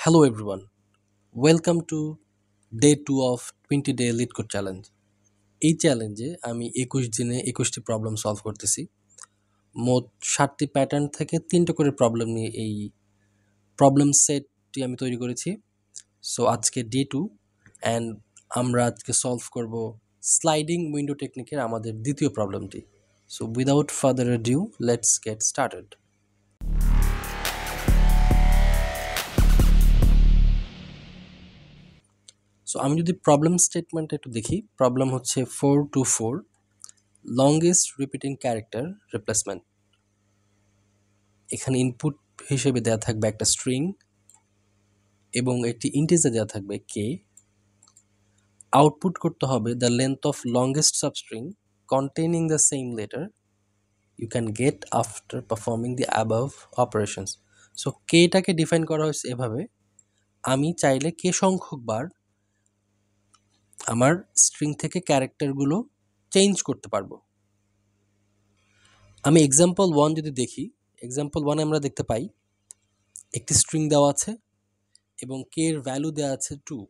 Hello everyone, welcome to day 2 of 20 day lead code challenge. এই চ্যালেঞ্জে আমি 21 দিনে 21টি প্রবলেম সলভ করতেছি। মোট 60টি প্যাটার্ন থেকে 3টে করে প্রবলেম নিয়ে এই প্রবলেম সেটটি আমি তৈরি করেছি। সো আজকে ডে 2 অ্যান্ড আমরা আজকে সলভ করব স্লাইডিং উইন্ডো টেকনিকের আমাদের দ্বিতীয় প্রবলেমটি। So without further adieu let's get started. সো আমি যদি প্রবলেম স্টেটমেন্ট একটু দেখি, প্রবলেম হচ্ছে 424 লংগেস্ট রিপিটিং ক্যারেক্টার রিপ্লেসমেন্ট। এখানে ইনপুট হিসেবে দেওয়া থাকবে একটা স্ট্রিং এবং একটি ইন্টিজার দেওয়া থাকবে কে। আউটপুট করতে হবে the length of longest substring containing the same letter you can get after performing the above operations. So কেটাকে ডিফাইন করা হয়েছে এভাবে, আমি চাইলে কে সংখ্যকবার আমার স্ট্রিং থেকে ক্যারেক্টারগুলো চেঞ্জ করতে পারবো। আমি এক্সাম্পল 1 যদি দেখি, এক্সাম্পল 1 আমরা দেখতে পাই একটি স্ট্রিং দেওয়া আছে এবং কে এর ভ্যালু দেওয়া আছে 2।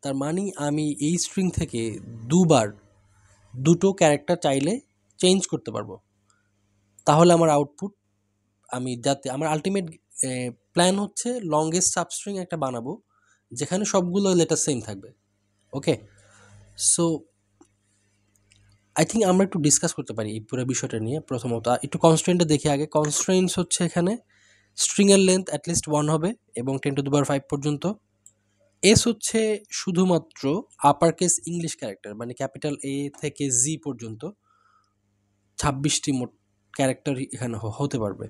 তার মানে আমি এই স্ট্রিং থেকে দুটো ক্যারেক্টার চাইলে চেঞ্জ করতে পারবো। তাহলে আমার আউটপুট, আমি যাতে আমার আলটিমেট প্ল্যান হচ্ছে লংগেস্ট সাবস্ট্রিং একটা বানাবো যেখানে সবগুলো লেটার সেম থাকবে। ওকে, সো আই থিঙ্ক আমরা একটু ডিসকাস করতে পারি এই পুরো বিষয়টা নিয়ে। প্রথমত একটু কনস্ট্রেন্টটা দেখি আগে। কনস্ট্রেন্টস হচ্ছে এখানে স্ট্রিংয়ের লেন্থ অ্যাটলিস্ট 1 হবে এবং 10⁵ পর্যন্ত। এস হচ্ছে শুধুমাত্র আপার কেস ইংলিশ ক্যারেক্টার, মানে ক্যাপিটাল এ থেকে জি পর্যন্ত 26টি মোট ক্যারেক্টার এখানে হতে পারবে।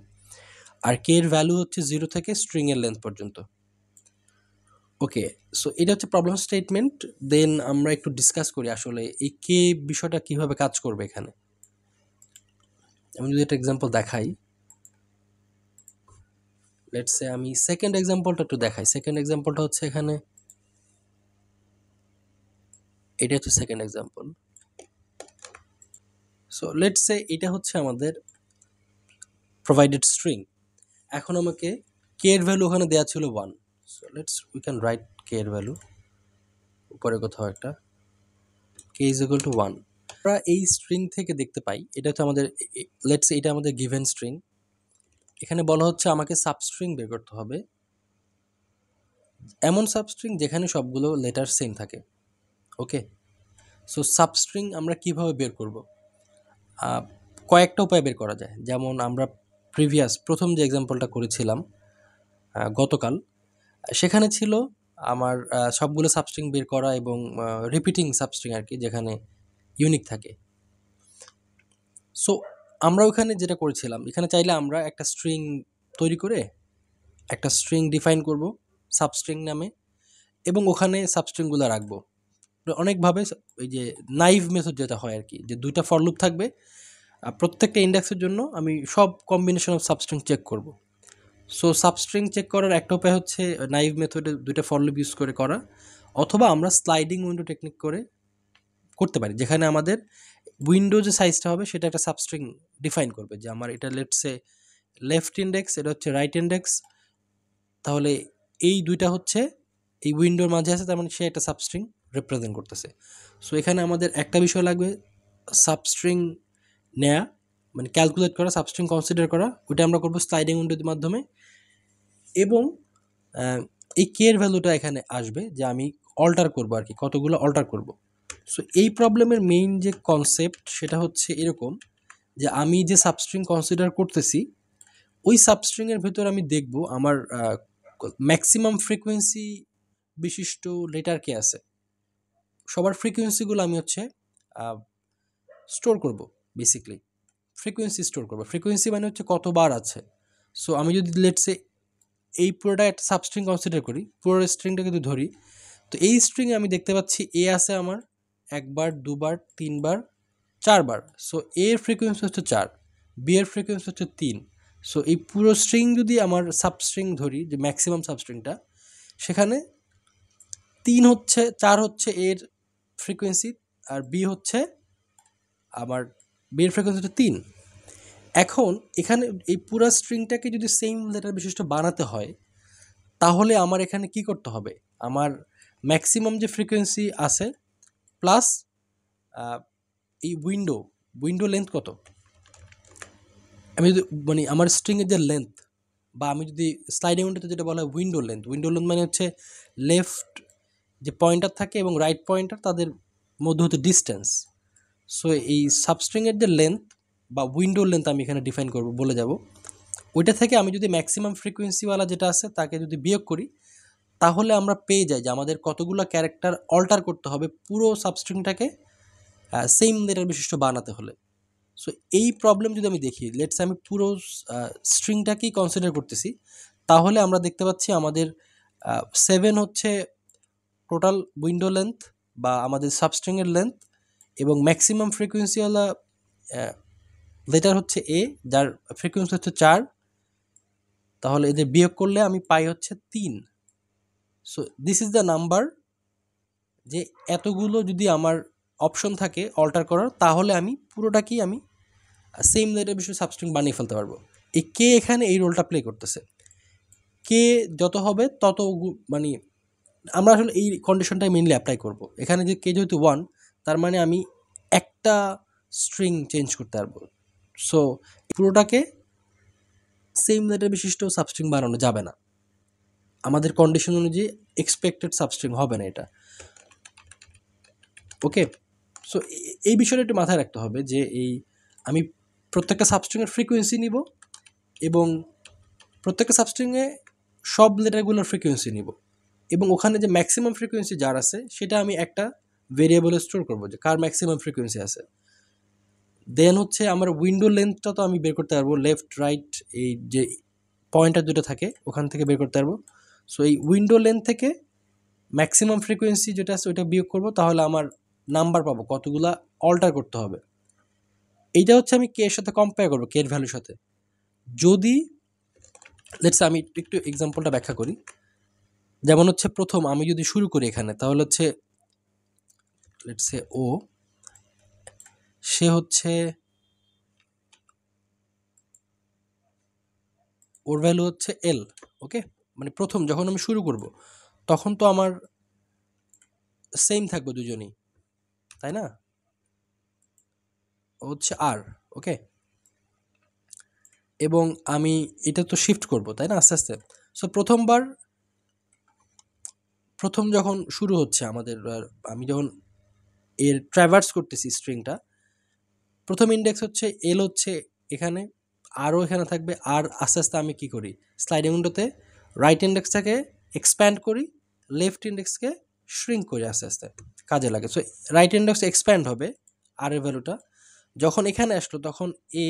আর কে এর ভ্যালু হচ্ছে 0 থেকে স্ট্রিংয়ের লেন্থ পর্যন্ত। ওকে, সো এটা হচ্ছে প্রবলেম স্টেটমেন্ট। দেন আমরা একটু ডিসকাস করি আসলে এই কে বিষয়টা কিভাবে কাজ করবে এখানে। আমি যদি একটা এক্সাম্পল দেখাই, লেটস সে আমি সেকেন্ড এক্সাম্পলটা একটু দেখাই। সেকেন্ড এক্সাম্পলটা হচ্ছে এখানে, এটা হচ্ছে second example. So let's say এটা হচ্ছে আমাদের প্রোভাইডেড স্ট্রিং। এখন আমাকে কে এর ভ্যালু ওখানে দেওয়া ছিল 1। সো উই ক্যান রাইট কে এর ভ্যালু উপরে কোথাও একটা, কে ইজ ইকুয়াল টু 1। আমরা এই স্ট্রিং থেকে দেখতে পাই এটা হচ্ছে আমাদের, লেটস সে এটা আমাদের গিভেন স্ট্রিং। এখানে বলা হচ্ছে আমাকে সাবস্ট্রিং বের করতে হবে, এমন সাবস্ট্রিং যেখানে সবগুলো লেটার সেম থাকে। ওকে, সো সাবস্ট্রিং আমরা কিভাবে বের করব? কয়েকটা উপায় বের করা যায়। যেমন আমরা প্রথম যে এক্সাম্পলটা করেছিলাম গতকাল, সেখানে ছিল আমার সবগুলো সাবস্ট্রিং বের করা এবং রিপিটিং সাবস্ট্রিং আর কি, যেখানে ইউনিক থাকে। সো আমরা ওখানে যেটা করেছিলাম, এখানে চাইলে আমরা একটা স্ট্রিং তৈরি করে একটা স্ট্রিং ডিফাইন করব সাবস্ট্রিং নামে এবং ওখানে সাবস্ট্রিংগুলো রাখবো অনেকভাবে। ওই যে নাইভ মেথড যেটা হয় আর কি, যে দুইটা ফর লুপ থাকবে, প্রত্যেকটা ইন্ডেক্সের জন্য আমি সব কম্বিনেশন অফ সাবস্ট্রিং চেক করব। সো সাবস্ট্রিং চেক করার একটা উপায় হচ্ছে নাইভ মেথডে দুইটা ফর লুপ ইউজ করে করা, অথবা আমরা স্লাইডিং উইন্ডো টেকনিক করে করতে পারি, যেখানে আমাদের উইন্ডো যে সাইজটা হবে সেটা একটা সাবস্ট্রিং ডিফাইন করবে, যে আমার এটা লেটসে লেফট ইন্ডেক্স, এটা হচ্ছে রাইট ইন্ডেক্স। তাহলে এই দুইটা হচ্ছে এই উইন্ডোর মাঝে আছে, তার মানে সে একটা সাবস্ট্রিং রিপ্রেজেন্ট করতেছে। সো এখানে আমাদের একটা বিষয় লাগবে সাবস্ট্রিং নেয়া, মানে ক্যালকুলেট করা, সাবস্ট্রিং কনসিডার করা। ওইটা আমরা করবো স্লাইডিং উইন্ডোর মাধ্যমে। এবং এই কে এর ভ্যালুটা এখানে আসবে, যে আমি অল্টার করবো আর কি, কতগুলো অল্টার করব। সো এই প্রবলেমের মেইন যে কনসেপ্ট সেটা হচ্ছে এরকম, যে আমি যে সাবস্ট্রিং কনসিডার করতেছি ওই সাবস্ট্রিংয়ের ভেতর আমি দেখব আমার ম্যাক্সিমাম ফ্রিকোয়েন্সি বিশিষ্ট লেটার কে আছে। সবার ফ্রিকোয়েন্সিগুলো আমি হচ্ছে স্টোর করব। বেসিকলি ফ্রিকোয়েন্সি স্টোর করবো। ফ্রিকোয়েন্সি মানে হচ্ছে কতবার আছে। সো আমি যদি লেটসে এই পুরোটা একটা সাবস্ট্রিং কনসিডার করি, পুরো স্ট্রিংটা কিন্তু ধরি, তো এই স্ট্রিংয়ে আমি দেখতে পাচ্ছি এ আছে আমার একবার, দুবার, তিনবার, চারবার। সো এর ফ্রিকোয়েন্সি হচ্ছে 4, বি এর ফ্রিকোয়েন্সি হচ্ছে 3। সো এই পুরো স্ট্রিং যদি আমার সাবস্ট্রিং ধরি, যে ম্যাক্সিমাম সাবস্ট্রিংটা, সেখানে 4 হচ্ছে এর ফ্রিকোয়েন্সি, আর বি হচ্ছে আমার, বি এর ফ্রিকোয়েন্সি হচ্ছে 3। এখন এখানে এই পুরো স্ট্রিংটাকে যদি সেম লেটার বিশিষ্ট বানাতে হয়, তাহলে আমার এখানে কি করতে হবে, আমার ম্যাক্সিমাম যে ফ্রিকোয়েন্সি আছে প্লাস এই উইন্ডো লেন্থ কত, আমি যদি মানে আমার স্ট্রিংয়ের যে লেন্থ, বা আমি যদি স্লাইডিং উইন্ডোতে যেটা বলা হয় উইন্ডো লেন্থ মানে হচ্ছে লেফট যে পয়েন্টার থাকে এবং রাইট পয়েন্টার তাদের মধ্যে হচ্ছে ডিস্টেন্স। সো এই সাবস্ট্রিংয়ের যে লেন্থ বা উইন্ডো লেন্থ আমি এখানে ডিফাইন করব, বলে যাব, ওইটা থেকে আমি যদি ম্যাক্সিমাম ফ্রিকোয়েন্সিওয়ালা যেটা আছে তাকে যদি বিয়োগ করি, তাহলে আমরা পেয়ে যাই যে আমাদের কতগুলো ক্যারেক্টার অল্টার করতে হবে পুরো সাবস্ট্রিংটাকে সেম লেটার বিশিষ্ট বানাতে হলে। সো এই প্রবলেম যদি আমি দেখি, লেটস আমি পুরো স্ট্রিংটাকেই কনসিডার করতেছি, তাহলে আমরা দেখতে পাচ্ছি আমাদের 7 হচ্ছে টোটাল উইন্ডো লেন্থ বা আমাদের সাবস্ট্রিংয়ের লেন্থ, এবং ম্যাক্সিমাম ফ্রিকোয়েন্সিওয়ালা লেটার হচ্ছে এ, যার ফ্রিকোয়েন্সি হচ্ছে 4, তাহলে এদের বিয়োগ করলে আমি পাই হচ্ছে 3। So this is the number, যে এতগুলো যদি আমার অপশন থাকে অল্টার করার, তাহলে আমি পুরোটাকেই আমি সেম লেটার বিষয়ে সাবস্ট্রিং বানিয়ে ফেলতে পারবো। এই কে এখানে এই রোলটা প্লে করতেছে, কে যত হবে তত মানে আমরা আসলে এই কন্ডিশনটাই মেনলি অ্যাপ্লাই করব। এখানে যে কে যেহেতু 1, তার মানে আমি একটা স্ট্রিং চেঞ্জ করতে পারবো। সো পুরোটাকে সেম লেটার বিশিষ্ট সাবস্ট্রিং বানানো যাবে না, আমাদের কন্ডিশন অনুযায়ী এক্সপেক্টেড সাবস্ট্রিং হবে না এটা। ওকে, সো এই বিষয়টা একটু মাথায় রাখতে হবে যে এই আমি প্রত্যেকটা সাবস্ট্রিংয়ের ফ্রিকোয়েন্সি নিব এবং প্রত্যেকটা সাবস্ট্রিংয়ে সব লেটারগুলোর ফ্রিকোয়েন্সি নিব, এবং ওখানে যে ম্যাক্সিমাম ফ্রিকোয়েন্সি যার আছে সেটা আমি একটা ভেরিয়েবলে স্টোর করবো যে কার ম্যাক্সিমাম ফ্রিকোয়েন্সি আছে। দেন হচ্ছে আমার উইন্ডো লেন্থটা তো আমি বের করতে পারবো, লেফট রাইট এই যে পয়েন্টার দুটো থাকে ওখান থেকে বের করতে পারবো। সো এই উইন্ডো লেন্থ থেকে ম্যাক্সিমাম ফ্রিকোয়েন্সি যেটা আছে ওইটা বিয়োগ করবো, তাহলে আমার নাম্বার পাবো কতগুলা অল্টার করতে হবে। এইটা হচ্ছে আমি কে এর সাথে কম্পেয়ার করবো, কে এর ভ্যালুর সাথে। যদি লেটস আমি একটু এক্সাম্পলটা ব্যাখ্যা করি, যেমন হচ্ছে প্রথম আমি যদি শুরু করি এখানে, তাহলে হচ্ছে লেটস সে ও, সে হচ্ছে ওর ভ্যালু হচ্ছে এল। ওকে, মানে প্রথম যখন আমি শুরু করব তখন তো আমার সেম থাকবে দুজনই, তাই না? ও হচ্ছে আর। ওকে, এবং আমি এটা তো শিফট করব, তাই না, আস্তে আস্তে। সো প্রথম যখন শুরু হচ্ছে আমাদের, আমি যখন এর ট্র্যাভার্স করতেছি স্ট্রিংটা, প্রথম ইন্ডেক্স হচ্ছে এল হচ্ছে এখানে, আরও এখানে থাকবে। আর আস্তে আস্তে আমি কি করি, স্লাইডিং উইন্ডোতে রাইট ইন্ডেক্সটাকে এক্সপ্যান্ড করি, লেফট ইন্ডেক্সকে শ্রিঙ্ক করি, আস্তে আস্তে কাজে লাগে। সো রাইট ইন্ডেক্স এক্সপ্যান্ড হবে আর এর ভ্যালুটা, যখন এখানে আসলো তখন এ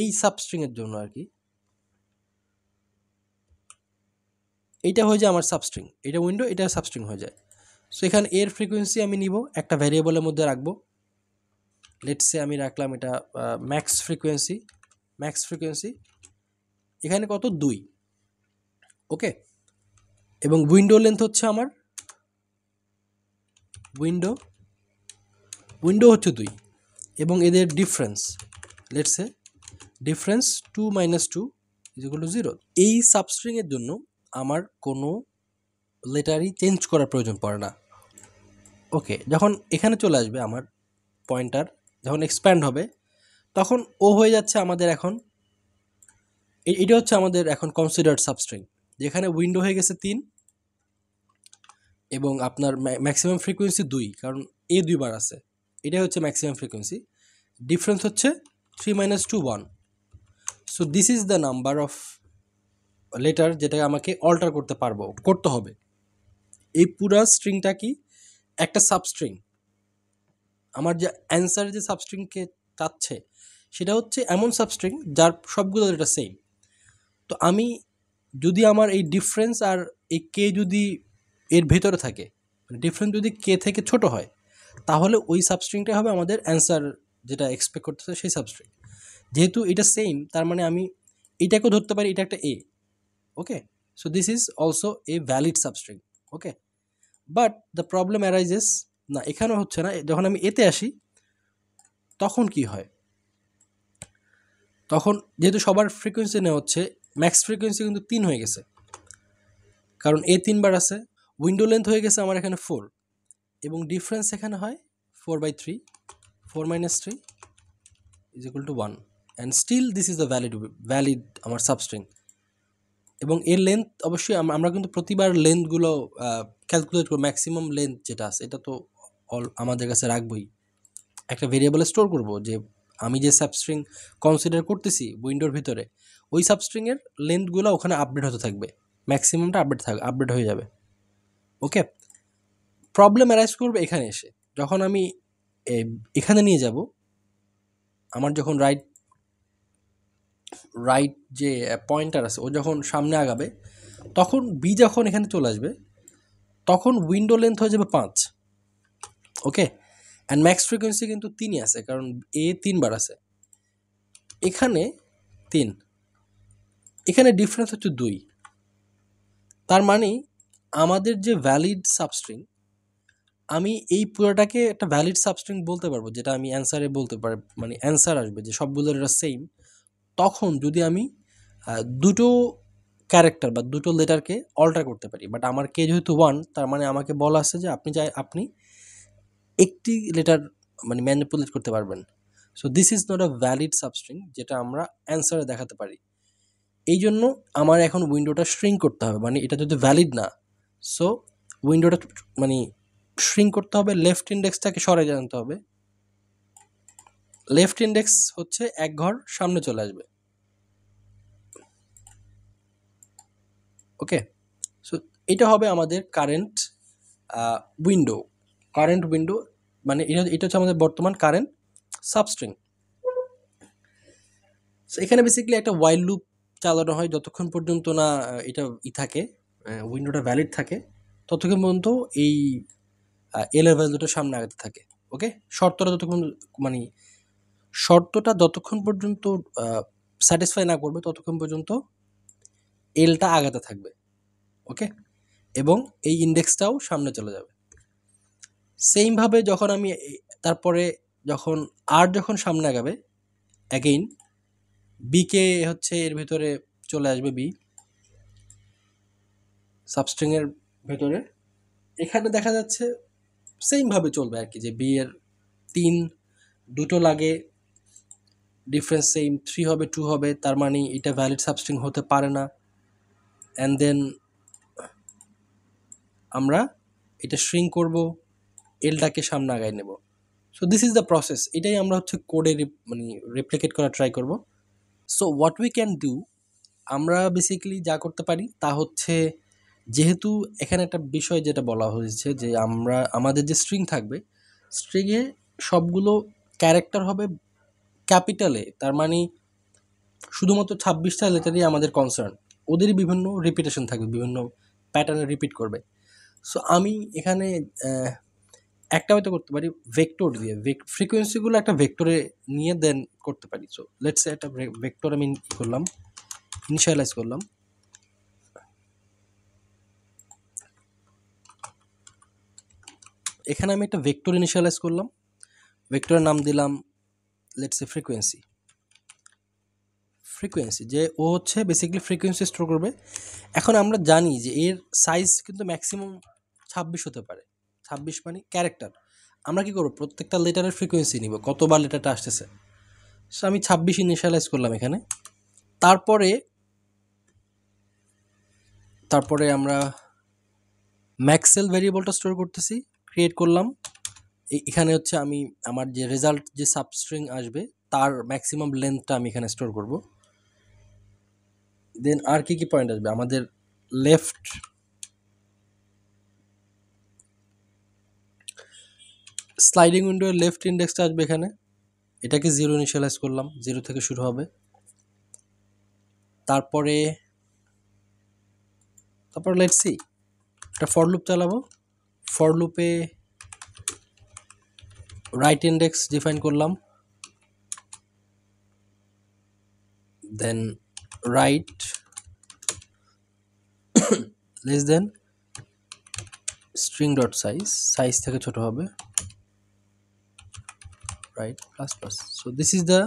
এই সাবস্ট্রিংয়ের জন্য আর কি, এইটা হয়ে যায় আমার সাবস্ট্রিং, এটা উইন্ডো, এটা সাবস্ট্রিং হয়ে যায়। সো এখানে এর ফ্রিকোয়েন্সি আমি নিব, একটা ভ্যারিয়েবলের মধ্যে রাখবো। লেটসে আমি রাখলাম এটা ম্যাক্স ফ্রিকোয়েন্সি এখানে কত, 2। ওকে, এবং উইন্ডো লেন্থ হচ্ছে আমার উইন্ডো হচ্ছে 2, এবং এদের ডিফারেন্স লেটসে ডিফারেন্স 2 - 2 = 0। এই সাবস্ট্রিংয়ের জন্য আমার কোনো লেটারই চেঞ্জ করার প্রয়োজন পড়ে না। ওকে, যখন এখানে চলে আসবে আমার পয়েন্টার, যখন এক্সপ্যান্ড হবে তখন ও হয়ে যাচ্ছে আমাদের এখন, এটা হচ্ছে আমাদের এখন কনসিডার্ড সাবস্ট্রিং, যেখানে উইন্ডো হয়ে গেছে 3 এবং আপনার ম্যাক্সিমাম ফ্রিকোয়েন্সি 2, কারণ এ 2 বার আছে, এটাই হচ্ছে ম্যাক্সিমাম ফ্রিকোয়েন্সি। ডিফারেন্স হচ্ছে 3 - 2 1। So this is the number of letter যেটা আমাকে অল্টার করতে হবে। এই পুরা স্ট্রিংটা কি একটা সাবস্ট্রিং, আমার যে অ্যান্সার যে সাবস্ট্রিংকে চাচ্ছে সেটা হচ্ছে এমন সাবস্ট্রিং যার সবগুলো এটা সেম। তো আমি যদি আমার এই ডিফারেন্স আর এই কে যদি এর ভেতরে থাকে, ডিফারেন্স যদি কে থেকে ছোট হয়, তাহলে ওই সাবস্ট্রিংটা হবে আমাদের অ্যান্সার, যেটা এক্সপেক্ট করতেছে সেই সাবস্ট্রিং। যেহেতু এটা সেম, তার মানে আমি এটাকেও ধরতে পারি এটা একটা A. Okay, so this is also a valid substring. Okay, but the problem arises, না এখানেও হচ্ছে না, যখন আমি এতে আসি তখন কি হয়, তখন যেহেতু সবার ফ্রিকোয়েন্সি নেওয়া হচ্ছে, ম্যাক্স ফ্রিকোয়েন্সি কিন্তু 3 হয়ে গেছে। কারণ এ 3 বার আছে। উইন্ডো লেন্থ হয়ে গেছে আমার এখানে 4 এবং ডিফারেন্স এখানে হয় 4/3, 4 - 3 = 1 and still this is the valid আমার সাবস্ট্রিং। এবং এর লেন্থ অবশ্যই আমরা কিন্তু প্রতিবার লেন্থগুলো ক্যালকুলেট করব, ম্যাক্সিমাম লেন্থ যেটা আছে এটা তো আমাদের কাছে রাখবই। একটা ভেরিয়েবলে স্টোর করব যে আমি যে সাবস্ট্রিং কনসিডার করতেছি উইন্ডোর ভিতরে, ওই সাবস্ট্রিংয়ের লেন্থগুলো ওখানে আপডেট হতে থাকবে, ম্যাক্সিমামটা আপডেট হয়ে যাবে। ওকে, প্রবলেম অ্যারাইজ করবে এখানে এসে, যখন আমি এখানে নিয়ে যাব, আমার যখন রাইট যে পয়েন্টার আছে ও যখন সামনে আগাবে, তখন বি যখন এখানে চলে আসবে তখন উইন্ডো লেন্থ হয়ে যাবে 5। ওকে, অ্যান্ড ম্যাক্স ফ্রিকোয়েন্সি কিন্তু 3ই আছে, কারণ এ 3 বার আছে, এখানে 3, এখানে ডিফারেন্স হচ্ছে 2। তার মানে আমাদের যে ভ্যালিড সাবস্ট্রিং, আমি এই পুরোটাকে একটা ভ্যালিড সাবস্ট্রিং বলতে পারবো, যেটা আমি অ্যান্সারে বলতে পারি, মানে অ্যান্সার আসবে যে সবগুলোর এটা সেম, তখন যদি আমি দুটো ক্যারেক্টার বা দুটো লেটারকে অল্টার করতে পারি। বাট আমার কে যেহেতু 1, তার মানে আমাকে বলা আছে যে আপনি একটি লেটার মানে ম্যানিপুলেট করতে পারবেন। So this is not a valid substring, যেটা আমরা অ্যান্সারে দেখাতে পারি। এই জন্য আমার এখন উইন্ডোটা শ্রিঙ্ক করতে হবে, মানে এটা যদি ভ্যালিড না, সো উইন্ডোটা মানে শ্রিঙ্ক করতে হবে, লেফট ইন্ডেক্সটাকে সরে জানতে হবে। লেফট ইন্ডেক্স হচ্ছে এক ঘর সামনে চলে আসবে। ওকে, সো এটা হবে আমাদের কারেন্ট উইন্ডো, মানে এটা হচ্ছে আমাদের বর্তমান কারেন্ট সাবস্ট্রিং। সো এখানে বেসিক্যালি একটা ওয়াইল লুপ চালানো হয় যতক্ষণ পর্যন্ত না এটা থাকে, উইন্ডোটা ভ্যালিড থাকে, ততক্ষণ পর্যন্ত এই এলের ভ্যালুটা সামনে আগাতে থাকে। ওকে, মানে শর্তটা যতক্ষণ পর্যন্ত স্যাটিসফাই না করবে ততক্ষণ পর্যন্ত এলটা আগাতে থাকবে। ওকে, এবং এই ইন্ডেক্সটাও সামনে চলে যাবে। সেমভাবে যখন আমি তারপরে যখন সামনে আগাবে, অ্যাগেইন বিকে হচ্ছে এর ভেতরে চলে আসবে, বি সাবস্ট্রিংয়ের ভেতরে। এখানে দেখা যাচ্ছে সেমভাবে চলবে আর কি, যে বি এর 3 দুটো লাগে, ডিফারেন্স সেম, 3 হবে 2 হবে, তার মানে এটা ভ্যালিড সাবস্ট্রিং হতে পারে না। অ্যান্ড দেন আমরা এটা শ্রিঙ্ক করব, এলটাকে সামনে আগায় নেব। So this is the process. এটাই আমরা হচ্ছে কোডে মানে রেপ্লিকেট করা ট্রাই করব। So what we can do, আমরা বেসিক্যালি যা করতে পারি তা হচ্ছে, যেহেতু এখানে একটা বিষয় যেটা বলা হয়েছে যে আমাদের যে স্ট্রিং থাকবে, স্ট্রিংয়ে সবগুলো ক্যারেক্টার হবে ক্যাপিটালে, তার মানে শুধুমাত্র 26টা লেটারই আমাদের কনসার্ন, ওদেরই বিভিন্ন রিপিটেশন থাকবে, বিভিন্ন প্যাটার্নে রিপিট করবে। সো আমি এখানে একটা হয়তো করতে পারি ভেক্টর দিয়ে, ফ্রিকোয়েন্সিগুলো একটা ভেক্টরে নিয়ে দেন করতে পারি। সো লেটস সে একটা ভেক্টর আমি করলাম, ইনিশিয়ালাইজ করলাম। এখানে আমি একটা ভেক্টর ইনিশিয়ালাইজ করলাম, ভেক্টরের নাম দিলাম লেটস সে ফ্রিকোয়েন্সি, যে ও হচ্ছে বেসিক্যালি ফ্রিকোয়েন্সি স্টোর করবে। এখন আমরা জানি যে এর সাইজ কিন্তু ম্যাক্সিমাম 26 হতে পারে, 26 মানে ক্যারেক্টার। আমরা কি করবো, প্রত্যেকটা লেটারের ফ্রিকোয়েন্সি নিব, কতবার লেটারটা আসতেছে। সো আমি 26 ইনিশিয়ালাইজ করলাম এখানে। তারপরে আমরা ম্যাক্সেল ভ্যারিয়েবলটা স্টোর করতেছি, ক্রিয়েট করলাম। এখানে হচ্ছে আমি আমার যে রেজাল্ট যে সাবস্ট্রিং আসবে তার ম্যাক্সিমাম লেন্থটা আমি এখানে স্টোর করব। দেন আর কি পয়েন্ট আসবে, আমাদের লেফট স্লাইডিং উইন্ডোর লেফট ইন্ডেক্সটা আসবে এখানে, এটাকে 0 ইনিশিয়ালাইজ করলাম, 0 থেকে শুরু হবে। তারপরে লেটস সি, একটা ফর লুপ চালাবো। ফর লুপে রাইট ইন্ডেক্স ডিফাইন করলাম, then right less than string dot size থেকে ছোট হবে, right plus plus. So this is the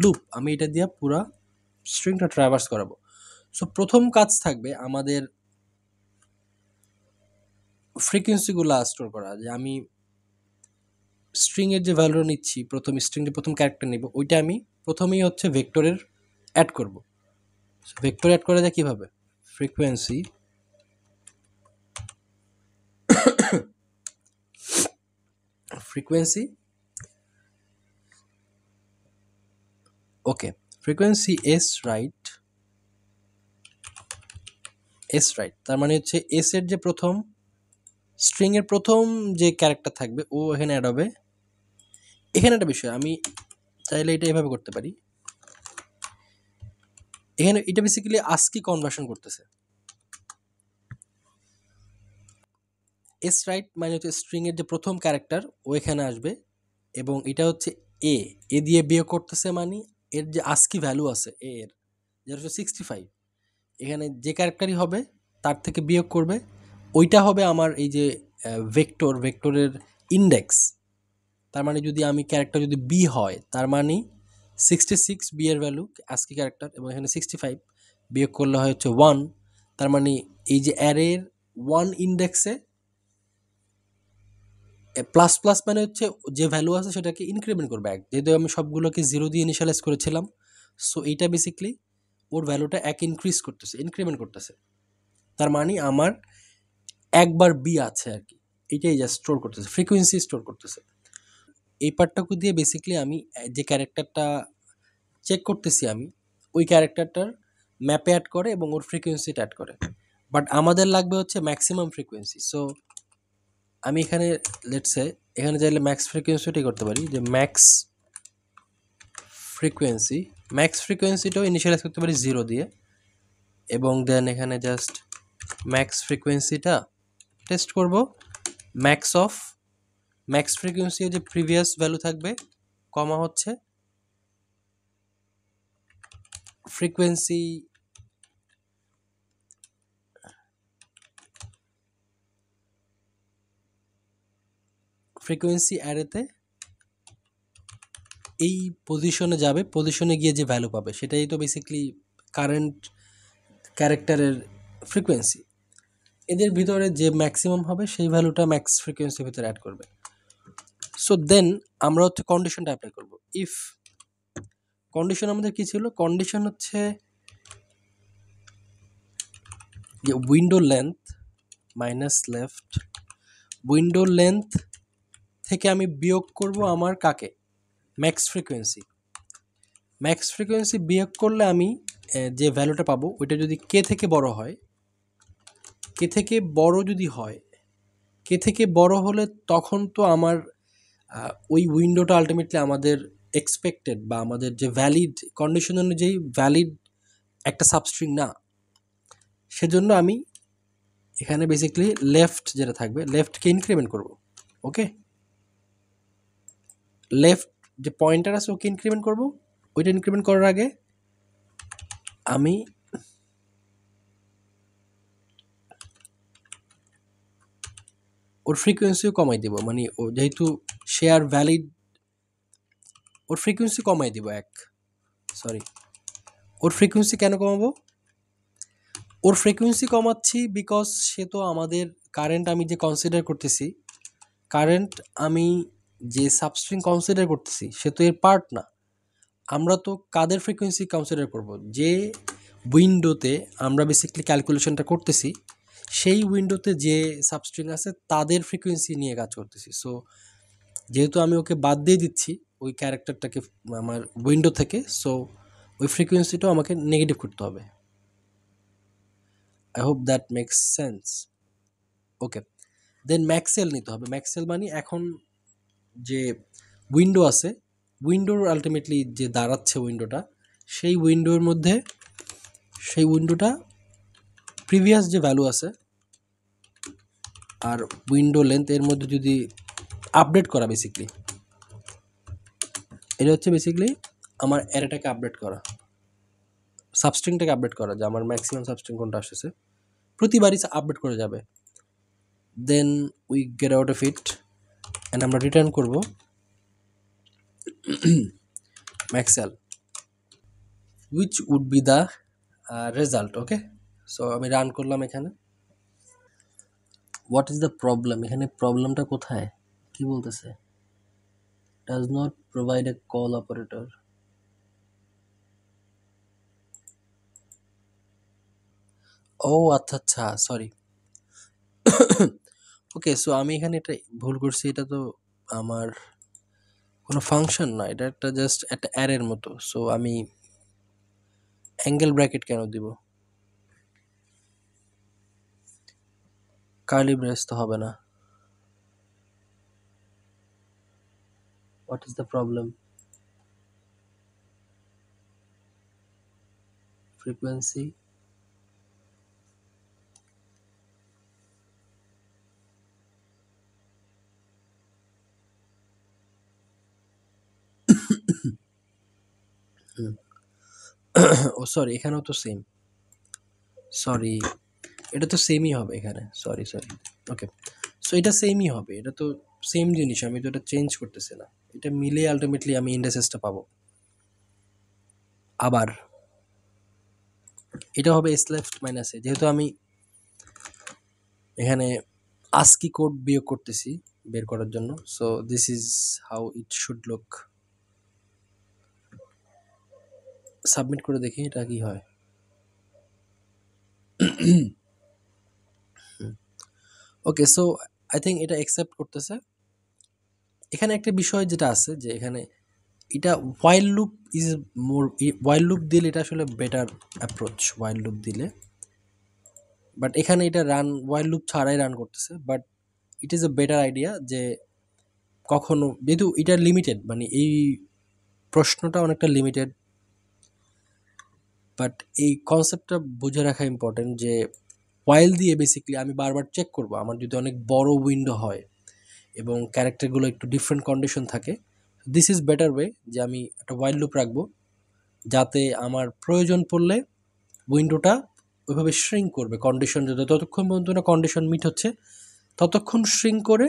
loop, আমি এটা দিয়ে পুরা স্ট্রিংটা ট্রাভার্স করাবো। সো প্রথম কাজ থাকবে আমাদের ফ্রিকোয়েন্সিগুলো স্টোর করা, যে আমি স্ট্রিংয়ের যে ভ্যালু নিচ্ছি, প্রথম ক্যারেক্টার নিব, ওইটা আমি প্রথমেই হচ্ছে ভেক্টরের অ্যাড করব। ভেক্টর অ্যাড করা যায় কীভাবে? ফ্রিকোয়েন্সি ফ্রিকোয়েন্সি ওকে, ফ্রিকোয়েন্সি এস রাইট, তার মানে হচ্ছে এস এর যে প্রথম স্ট্রিংয়ের প্রথম যে ক্যারেক্টার থাকবে ও এখানে অ্যাড হবে। এখানে একটা বিষয়, আমি চাইলে এটা এভাবে করতে পারি। এখানে এটা বেসিক্যালি আস্কি কনভার্সন করতেছে। এস রাইট মানে হচ্ছে স্ট্রিংয়ের যে প্রথম ক্যারেক্টার ও এখানে আসবে, এবং এটা হচ্ছে এ দিয়ে বিয়োগ করতেছে, মানে এর যে আস্কি ভ্যালু আছে এর, যেটা হচ্ছে 65, এখানে যে ক্যারেক্টারই হবে তার থেকে বিয়োগ করবে, ওইটা হবে আমার এই যে ভেক্টরের ইন্ডেক্স। তার মানে যদি আমি ক্যারেক্টার যদি বি হয়, তার মানে 66 বি এর ভ্যালু আস্কি ক্যারেক্টার, এবং এখানে 65 বিয়োগ করলে হয় হচ্ছে 1। তার মানে এই যে অ্যারের 1 ইন্ডেক্সে প্লাস প্লাস মানে হচ্ছে যে ভ্যালু আছে সেটাকে ইনক্রিমেন্ট করবে এক, যেহেতু আমি সবগুলোকে 0 দিয়ে ইনিশিয়ালাইজ করেছিলাম। সো এইটা বেসিক্যালি ওর ভ্যালুটা এক ইনক্রিমেন্ট করতেছে। তার মানে আমার একবার বি আছে আর কি, এইটাই জাস্ট স্টোর করতেছে, ফ্রিকোয়েন্সি স্টোর করতেছে। এই পার্টটাকে দিয়ে বেসিক্যালি আমি যে ক্যারেক্টারটা চেক করতেছি, আমি ওই ক্যারেক্টারটার ম্যাপে অ্যাড করে এবং ওর ফ্রিকোয়েন্সিটা অ্যাড করে। বাট আমাদের লাগবে হচ্ছে ম্যাক্সিমাম ফ্রিকোয়েন্সি। সো আমি এখানে লেটসে এখানে চাইলে ম্যাক্স ফ্রিকোয়েন্সিটাই করতে পারি, যে ম্যাক্স ফ্রিকোয়েন্সিটাও ইনিশিয়ালাইজ করতে পারি 0 দিয়ে, এবং দেন এখানে জাস্ট ম্যাক্স ফ্রিকোয়েন্সিটা টেস্ট করব। ম্যাক্স ফ্রিকোয়েন্সি যে প্রিভিয়াস ভ্যালু থাকবে, কমা হচ্ছে ফ্রিকোয়েন্সি অ্যারেতে এই পজিশনে যাবে, পজিশনে গিয়ে যে ভ্যালু পাবে সেটাই তো বেসিক্যালি কারেন্ট ক্যারেক্টারের ফ্রিকোয়েন্সি। এদের ভিতরে যে ম্যাক্সিমাম হবে সেই ভ্যালুটা ম্যাক্স ফ্রিকোয়েন্সির ভিতরে অ্যাড করবে। সো দেন আমরা হচ্ছে কন্ডিশনটা অ্যাপ্লাই করব। ইফ কন্ডিশন আমাদের কি ছিল, কন্ডিশন হচ্ছে যে window length minus left, window length থেকে আমি বিয়োগ করব আমার কাকে, ম্যাক্স ফ্রিকোয়েন্সি বিয়োগ করলে আমি যে ভ্যালুটা পাবো ওইটা যদি কে থেকে বড় হয়, কে থেকে বড় হলে তখন তো আমার ওই উইন্ডোটা আলটিমেটলি আমাদের এক্সপেক্টেড বা আমাদের যে ভ্যালিড কন্ডিশন অনুযায়ী ভ্যালিড একটা সাবস্ট্রিং না। সেজন্য আমি এখানে বেসিক্যালি লেফট যেটা থাকবে, লেফটকে ইনক্রিমেন্ট করব। ওকে, লেফট যে পয়েন্টার আছে ওকে ইনক্রিমেন্ট করব। ওইটা ইনক্রিমেন্ট করার আগে আমি ওর ফ্রিকোয়েন্সিও কমাই দিব, মানে ও যেহেতু শেয়ার ভ্যালিড, ওর ফ্রিকোয়েন্সি কমাই দিব ওর ফ্রিকোয়েন্সি কেন কমাবো? ওর ফ্রিকোয়েন্সি কমাচ্ছি বিকজ সে তো আমাদের কারেন্ট, আমি যে কনসিডার করতেছি, কারেন্ট আমি যে সাবস্ট্রিং কনসিডার করতেছি সে তো এর পার্ট না। আমরা তো কাদের ফ্রিকোয়েন্সি কনসিডার করব, যে উইন্ডোতে আমরা বেসিক্যালি ক্যালকুলেশনটা করতেছি, সেই উইন্ডোতে যে সাবস্ট্রিং আছে তাদের ফ্রিকোয়েন্সি নিয়ে কাজ করতেছি। সো যেহেতু আমি ওকে বাদ দিয়ে দিচ্ছি ওই ক্যারেক্টারটাকে আমার উইন্ডো থেকে, সো ওই ফ্রিকোয়েন্সিটাও আমাকে নেগেটিভ করতে হবে। I hope that makes sense. Okay, then max len নিতে হবে। ম্যাক্সেল মানে এখন যে উইন্ডো আছে, উইন্ডোর আলটিমেটলি যে দাঁড়াচ্ছে উইন্ডোটা, সেই উইন্ডোটা প্রিভিয়াস যে ভ্যালু আছে আর উইন্ডো লেন্থ এর মধ্যে যদি আপডেট করা, বেসিক্যালি এটা হচ্ছে বেসিক্যালি আমার অ্যারেটাকে আপডেট করা, সাবস্ট্রিংটাকে আপডেট করা, যে আমার ম্যাক্সিমাম সাবস্ট্রিং কোনটা আসছে প্রতিবারই আপডেট করে যাবে। Then we get out of it and আমরা রিটার্ন করব max len, which would be the result. Okay, so আমি রান করলাম এখানে। হোয়াট ইজ দ্য প্রবলেম, এখানে প্রবলেমটা কোথায়, কি বলতেছে? Does not provide a call operator. ও আচ্ছা আচ্ছা, সরি। ওকে, সো আমি এখানে এটা ভুল করছি। এটা তো আমার কোনো ফাংশন না, এটা একটা জাস্ট একটা অ্যারের মতো। সো আমি অ্যাঙ্গেল ব্র্যাকেট কেন দিব? কার্লি ব্রেস তো হবে না। What is the problem? Frequency. Oh sorry, এখানেও তো সেম। সরি, এটা তো সেমই হবে এখানে। Sorry sorry. ওকে, সো এটা সেমই হবে, এটা তো সেম জিনিস, আমি তো এটা চেঞ্জ করতেছি না। এটা মিলে আলটিমেটলি আমি ইন্ডাসেসটা পাবো। আবার এটা হবে এস লেফট মাইনাস এ, যেহেতু আমি এখানে আস্কি কোড বিয়োগ করতেছি বের করার জন্য। So this is how it should look. Submit করে দেখি এটা কি হয়। ওকে, সো আই থিঙ্ক এটা অ্যাকসেপ্ট করতেছে। এখানে একটা বিষয় যেটা আছে যে এখানে এটা ওয়াইল loop is more, while loop দিলে এটা আসলে বেটার অ্যাপ্রোচ, ওয়াইল লুপ দিলে। বাট এখানে এটা রান ওয়াইল লুপ ছাড়াই রান করতেছে, but it is a better idea যে কখনো, যেহেতু এটা লিমিটেড, মানে এই প্রশ্নটা অনেকটা লিমিটেড, বাট এই কনসেপ্টটা বুঝে রাখা ইম্পর্টেন্ট যে ওয়াইল দিয়ে বেসিক্যালি আমি বারবার চেক করব আমার যদি অনেক বড় উইন্ডো হয় এবং ক্যারেক্টারগুলো একটু ডিফারেন্ট কন্ডিশন থাকে, দিস ইজ বেটার ওয়ে যে আমি একটা ওয়াইল লুপ রাখবো যাতে আমার প্রয়োজন পড়লে উইন্ডোটা ওইভাবে শ্রিঙ্ক করবে, কন্ডিশন যদি ততক্ষণ পর্যন্ত না কন্ডিশন মিট হচ্ছে ততক্ষণ শ্রিঙ্ক করে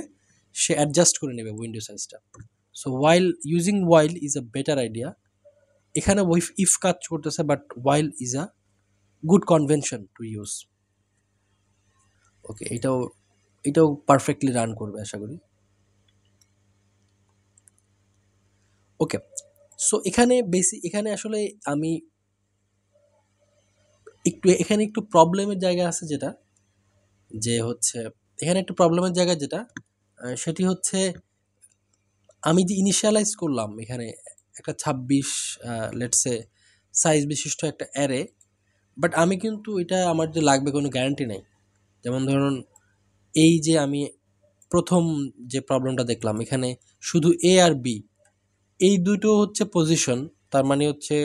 সে অ্যাডজাস্ট করে নেবে উইন্ডো সাইজটা। So while using while is a better idea. এখানে উইফ ইফ কাজ করতেছে, but while is a good convention to use. Okay, এটাও এটাও পারফেক্টলি রান করবে আশা করি। ওকে, সো এখানে এখানে আসলে আমি এখানে একটু প্রবলেমের জায়গা আছে, যেটা যে হচ্ছে এখানে একটু প্রবলেমের জায়গা যেটা সেটি হচ্ছে আমি যে ইনিশিয়ালাইজ করলাম এখানে একটা ২৬ লেটসে সাইজ বিশিষ্ট একটা অ্যারে, বাট আমি কিন্তু এটা আমার যে লাগবে কোনো গ্যারান্টি নাই। যেমন ধরুন এই যে আমি প্রথম যে প্রবলেমটা দেখলাম এখানে শুধু এ আর বি এই দুটো হচ্ছে পজিশন, তার মানে হচ্ছে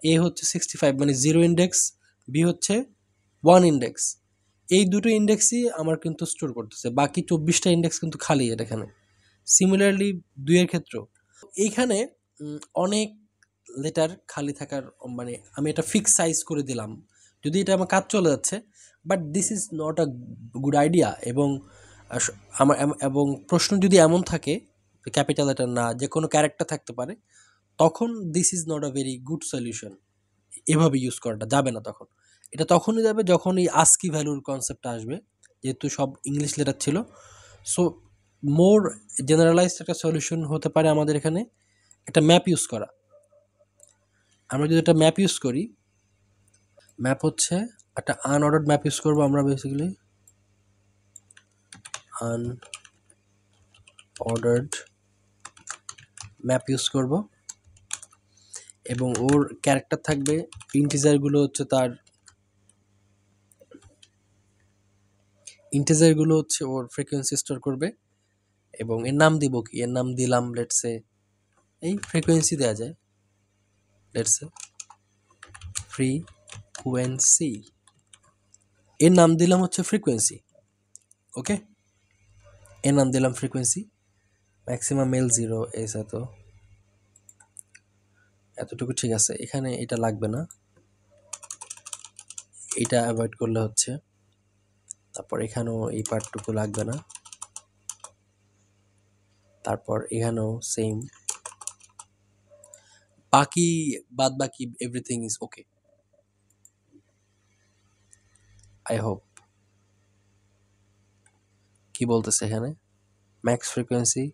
এ হচ্ছে 65 মানে 0 ইন্ডেক্স, বি হচ্ছে 1 ইন্ডেক্স। এই দুটো ইন্ডেক্সই আমার কিন্তু স্টোর করতেছে, বাকি 24টা ইন্ডেক্স কিন্তু খালি এর এখানে। সিমিলারলি ২ এর ক্ষেত্রেও এইখানে অনেক লেটার খালি থাকার, মানে আমি এটা ফিক্স সাইজ করে দিলাম যদি এটা আমার কাজ চলে যাচ্ছে, but this is not a good idea. এবং আমার এবং প্রশ্ন যদি এমন থাকে ক্যাপিটাল লেটার না যে কোনো ক্যারেক্টার থাকতে পারে, তখন this is not a very good solution. এভাবে ইউজ করাটা যাবে না তখন। এটা তখনই যাবে যখন এই আস্কি ভ্যালুর কনসেপ্টটা আসবে, যেহেতু সব ইংলিশ লেটার ছিল। সো মোর জেনারেলাইজড একটা সলিউশন হতে পারে আমাদের এখানে একটা ম্যাপ ইউজ করা। আমরা যদি একটা ম্যাপ ইউজ করি, ম্যাপ হচ্ছে একটা আনঅর্ডার্ড ম্যাপ ইউজ করবো আমরা বেসিক্যালি, আনঅর্ডার্ড ম্যাপ ইউজ করব এবং ওর ক্যারেক্টার থাকবে, ইন্টিজারগুলো হচ্ছে তার, ইন্টিজারগুলো হচ্ছে ওর ফ্রিকোয়েন্সি স্টোর করবে এবং এর নাম দিব কি, এর নাম দিলাম লেটসে, এই ফ্রিকোয়েন্সি দেওয়া যায়, লেটসে ফ্রিকোয়েন্সি, এর নাম দিলাম হচ্ছে ফ্রিকোয়েন্সি। ওকে, এর নাম দিলাম frequency, maximum L zero S, এতটুকু ঠিক আছে। এখানে এটা লাগবে না, এটা অ্যাভয়েড করলে হচ্ছে। তারপর এখানেও এই পার্টটুকু লাগবে না, তারপর এখানেও সেম, বাকি বাদ বাকি everything is okay, I hope. কি বলতেছে এখানে, ম্যাক্স ফ্রিকোয়েন্সি,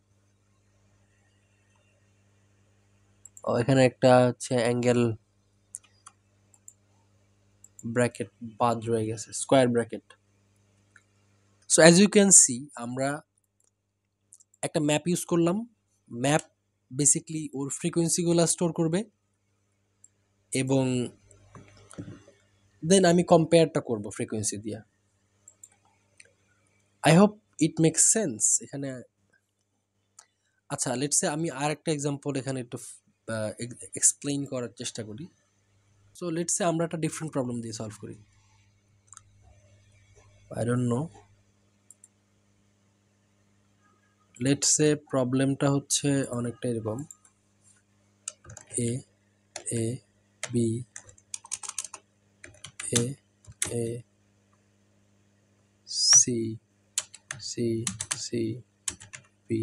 এখানে একটা হচ্ছে অ্যাঙ্গেল ব্র্যাকেট বাদ রয়ে গেছে, square bracket. So as you can see আমরা একটা ম্যাপ ইউজ করলাম। ম্যাপ বেসিকলি ওর ফ্রিকোয়েন্সিগুলো স্টোর করবে এবং দেন আমি কম্পেয়ারটা করব ফ্রিকোয়েন্সি দিয়ে। I hope it makes sense এখানে। আচ্ছা, লেটস সে আমি আর একটা এক্সাম্পল এখানে একটু এক্সপ্লেইন করার চেষ্টা করি। সো লেটস সে আমরা একটা ডিফারেন্ট প্রবলেম দিয়ে সলভ করি। I don't know, let's say প্রবলেমটা হচ্ছে অনেকটা এরকম, A A B A A C C C B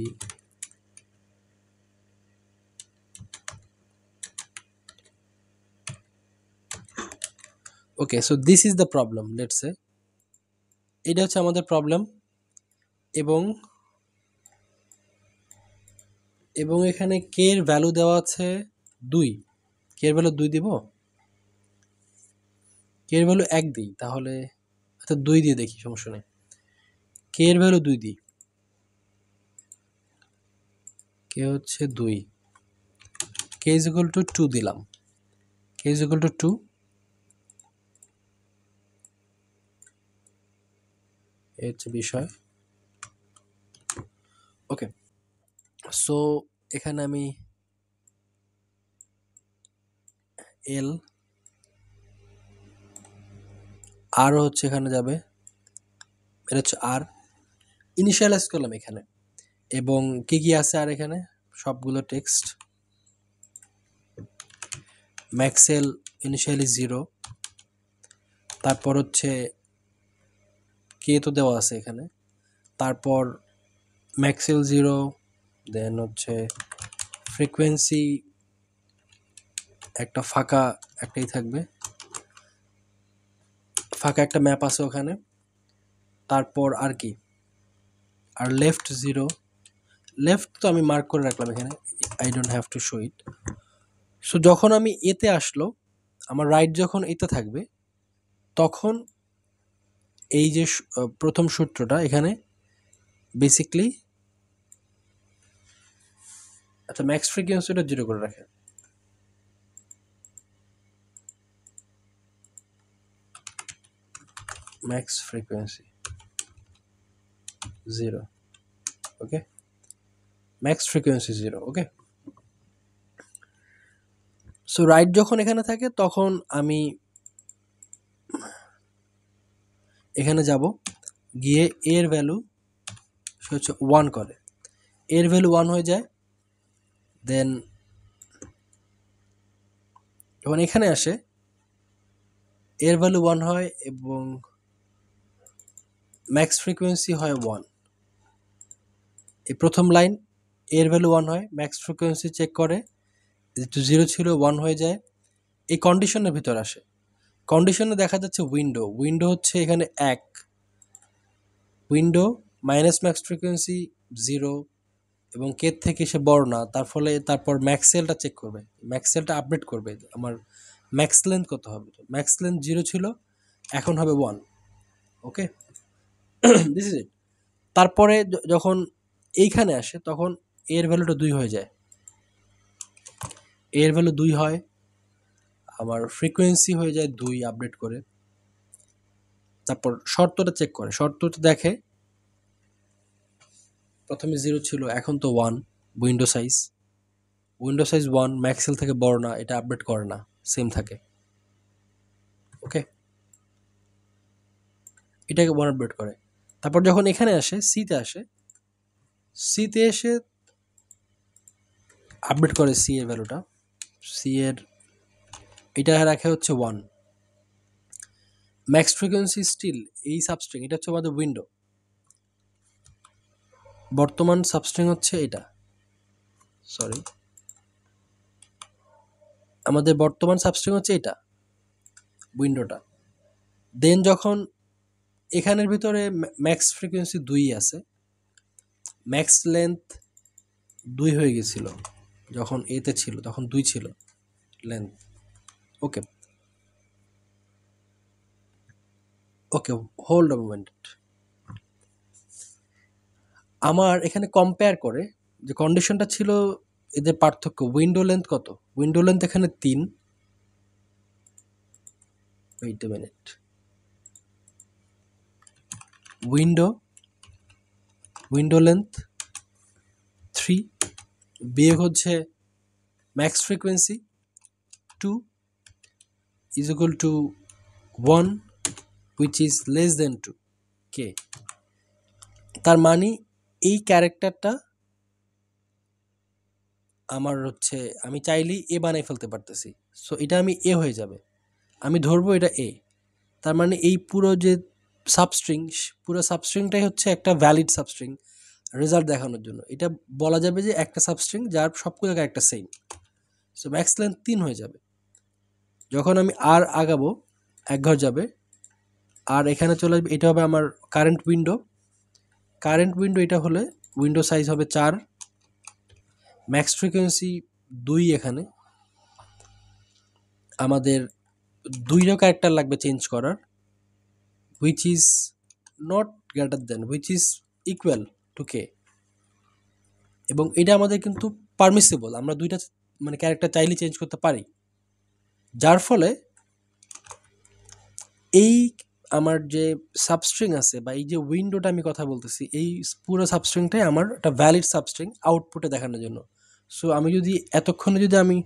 okay. So this is the problem, let's say এটা হচ্ছে আমাদের প্রবলেম এবং এবং এখানে কে এর ভ্যালু দেওয়া আছে 2, কে এর ভ্যালু 2 দিব, কে এর ভ্যালু 1 দিই তাহলে, আচ্ছা 2 দিয়ে দেখি, সমস্যা নেই। কে এর ভ্যালু 2 দিই, কে হচ্ছে 2, কে ইজ ইকুয়াল টু 2 দিলাম, কে ইজ ইকুয়াল টু 2, এই হচ্ছে বিষয়। ওকে, সো এখানে আমি এল আরও হচ্ছে এখানে যাবে, এটা হচ্ছে আর ইনিশিয়ালাইজ করলাম এখানে এবং কি কি আছে আর এখানে সবগুলো টেক্সট। ম্যাক্সেল ইনিশিয়ালি 0, তারপর হচ্ছে কে তো দেওয়া আছে এখানে, তারপর ম্যাক্সেল 0, দেন হচ্ছে ফ্রিকোয়েন্সি একটা ফাঁকা একটাই থাকবে, ফাঁকা একটা ম্যাপ আছে ওখানে, তারপর আর কি, আর লেফট 0, লেফট তো আমি মার্ক করে রাখলাম এখানে, I don't have to show it. So যখন আমি এতে আসলো, আমার রাইট যখন এতে থাকবে তখন এই যে প্রথম সূত্রটা এখানে বেসিকলি, আচ্ছা ম্যাক্স ফ্রিকোয়েন্সিটা 0 করে রাখে, ম্যাক্স ফ্রিকোয়েন্সি 0, ওকে, ম্যাক্স ফ্রিকোয়েন্সি 0, ওকে। সো রাইট যখন এখানে থাকে তখন আমি এখানে যাব, গিয়ে এর ভ্যালু হচ্ছে 1 করে, এর ভ্যালু 1 হয়ে যায়, দেন যখন এখানে আসে এর ভ্যালু 1 হয় এবং ম্যাক্স ফ্রিকোয়েন্সি হয় 1। এই প্রথম লাইন এর ভ্যালু 1 হয়, ম্যাক্স ফ্রিকোয়েন্সি চেক করে, যেহেতু 0 ছিল 1 হয়ে যায়, এই কন্ডিশনের ভিতর আসে। কন্ডিশনে দেখা যাচ্ছে উইন্ডো, উইন্ডো হচ্ছে এখানে 1, উইন্ডো মাইনাস ম্যাক্স ফ্রিকোয়েন্সি 0 এবং কে থেকে সে বড় না, তার ফলে তারপর ম্যাক্সেলটা চেক করবে, ম্যাক্সেলটা আপডেট করবে, আমার ম্যাক্স লেন্থ কত হবে, ম্যাক্স লেন্থ 0 ছিল এখন হবে 1, ওকে। This is it. তারপরে যখন এইখানে আসে তখন এর ভ্যালুটা 2 হয়ে যায়, এর ভ্যালু 2 হয়, আমার ফ্রিকোয়েন্সি হয়ে যায় 2 আপডেট করে, তারপর শর্তটা চেক করে, শর্তটা দেখে প্রথমে 0 ছিল এখন তো 1, উইন্ডো সাইজ 1, ম্যাক্সেল থেকে বড় না, এটা আপডেট করে না, সেম থাকে, ওকে, এটাকে 1 আপডেট করে। তারপর যখন এখানে আসে সিতে আসে, সিতে এসে আপডেট করে সি এর ভ্যালুটা, সি এর এটা রাখে হচ্ছে 1, ম্যাক্স ফ্রিকোয়েন্সি স্টিল এই সাবস্ট্রিং, এটা হচ্ছে আমাদের উইন্ডো, বর্তমান সাবস্ট্রিং হচ্ছে এটা, সরি আমাদের বর্তমান সাবস্ট্রিং হচ্ছে এটা উইন্ডোটা। দেন যখন এখানের ভিতরে ম্যাক্স ফ্রিকোয়েন্সি 2 আছে, ম্যাক্স লেন্থ 2 হয়ে গেছিল, যখন এতে ছিল তখন 2 ছিল length. Okay okay, hold a moment. আমার এখানে কম্পেয়ার করে যে কন্ডিশনটা ছিল, এদের পার্থক্য উইন্ডো লেন্থ কত, উইন্ডো লেন্থ এখানে 3, wait a minute, window length 3 বিয়োগ হচ্ছে max frequency 2 is equal to 1 which is less than 2 কে। তার মানে এই ক্যারেক্টারটা আমার হচ্ছে, আমি চাইলেই এ বানাই ফেলতে পারতেছি। সো এটা আমি এ হয়ে যাবে, আমি ধরবো এটা এ। তার মানে এই পুরো যে সাবস্ট্রিং, পুরো সাবস্ট্রিংটাই হচ্ছে একটা ভ্যালিড সাবস্ট্রিং রেজাল্ট দেখানোর জন্য। এটা বলা যাবে যে একটা সাবস্ট্রিং যার সবগুলো একটা সেম। সো ম্যাক্স লেন্থ 3 হয়ে যাবে। যখন আমি আর আগাবো 1 ঘর যাবে, আর এখানে চলে আসবে, এটা হবে আমার কারেন্ট উইন্ডো। এটা হলে উইন্ডো সাইজ হবে 4, ম্যাক্স ফ্রিকোয়েন্সি 2। এখানে আমাদের 2টা ক্যারেক্টার লাগবে চেঞ্জ করার, which is not greater than, which is equal to K. এবং এটা আমাদের কিন্তু পারমিসিবল, আমরা 2টা মানে ক্যারেক্টার চাইলে চেঞ্জ করতে পারি। যার ফলে এই আমার যে সাবস্ট্রিং আছে বা এই যে উইন্ডোটা আমি কথা বলতেছি, এই পুরো সাবস্ট্রিংটাই আমার একটা ভ্যালিড সাবস্ট্রিং আউটপুটে দেখানোর জন্য। সো আমি যদি এতক্ষণে যদি আমি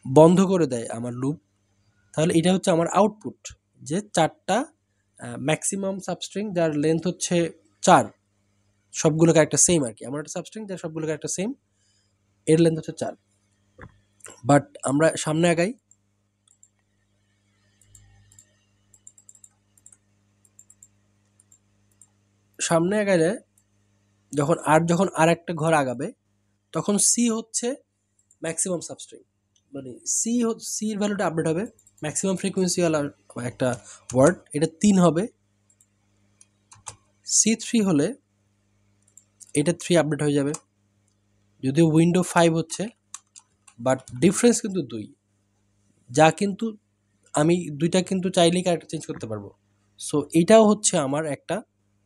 বন্ধ করে দেয় আমার লুপ, তাহলে এটা হচ্ছে আমার আউটপুট, যে 4টা ম্যাক্সিমাম সাবস্ট্রিং যার লেন্থ হচ্ছে 4, সবগুলো ক্যারেক্টার সেম আর কি। আমার একটা সাবস্ট্রিং যার সবগুলো ক্যারেক্টার সেম, এর লেন্থ হচ্ছে 4। বাট আমরা সামনে আগাই, সামনে আগাইলে যখন আর একটা ঘর আগাবে, তখন সি হচ্ছে ম্যাক্সিমাম সাবস্ট্রিং, মানে সির ভ্যালুটা আপডেট হবে। ম্যাক্সিমাম ফ্রিকোয়েন্সিওয়ালা একটা ওয়ার্ড, এটা 3 হবে। C3 হলে এটা 3 আপডেট হয়ে যাবে, যদিও উইন্ডো 5 হচ্ছে, বাট ডিফারেন্স কিন্তু 2, যা কিন্তু আমি 2টা কিন্তু চাইলেই ক্যারেক্টার চেঞ্জ করতে পারবো। সো এইটাও হচ্ছে আমার একটা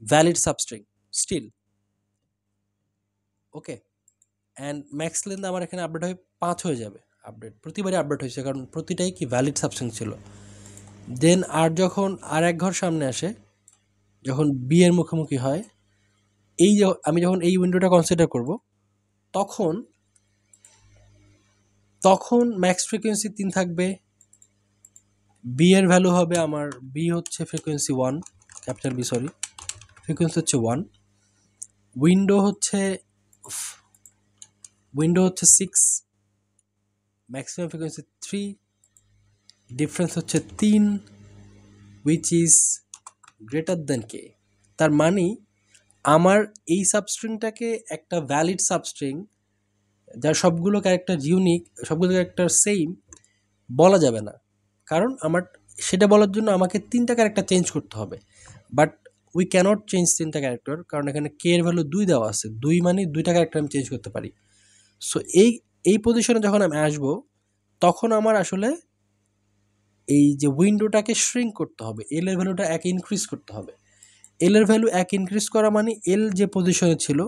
valid substring still. Okay, and max length আমার এখানে আপডেট হয়ে 5 হয়ে যাবে। আপডেট প্রতিবারই আপডেট হয়েছে, কারণ প্রতিটাই কি ভ্যালিড সাবস্ট্রিং ছিল। দেন আর যখন আর এক ঘর সামনে আসে, যখন বি এর মুখোমুখি হয়, আমি যখন এই উইন্ডোটা কনসিডার করব, তখন ম্যাক্স ফ্রিকোয়েন্সি 3 থাকবে। বি এর ভ্যালু হবে আমার, বি হচ্ছে frequency 1, capital B, sorry, frequency হচ্ছে 1। উইন্ডো হচ্ছে 6, ম্যাক্সিমাম ফ্রিকোয়েন্সি 3, ডিফারেন্স হচ্ছে 3, হুইচ ইজ গ্রেটার দেন কে। তার মানে আমার এই সাবস্ট্রিংটাকে একটা ভ্যালিড সাবস্ট্রিং যার সবগুলো ক্যারেক্টার ইউনিক, সবগুলো ক্যারেক্টার সেম বলা যাবে না, কারণ আমার সেটা বলার জন্য আমাকে 3টা ক্যারেক্টার চেঞ্জ করতে হবে। বাট উই ক্যানট চেঞ্জ 3টা ক্যারেক্টার, কারণ এখানে কে এর ভ্যালু 2 দেওয়া আছে, 2 মানে 2টা ক্যারেক্টার আমি চেঞ্জ করতে পারি। সো এই পজিশনে যখন আমি আসবো, তখন আমার আসলে এই যে উইন্ডোটাকে শ্রিঙ্ক করতে হবে, এল এর ভ্যালুটা 1 ইনক্রিজ করতে হবে। এল এর ভ্যালু 1 ইনক্রিজ করা মানে এল যে পজিশনে ছিল,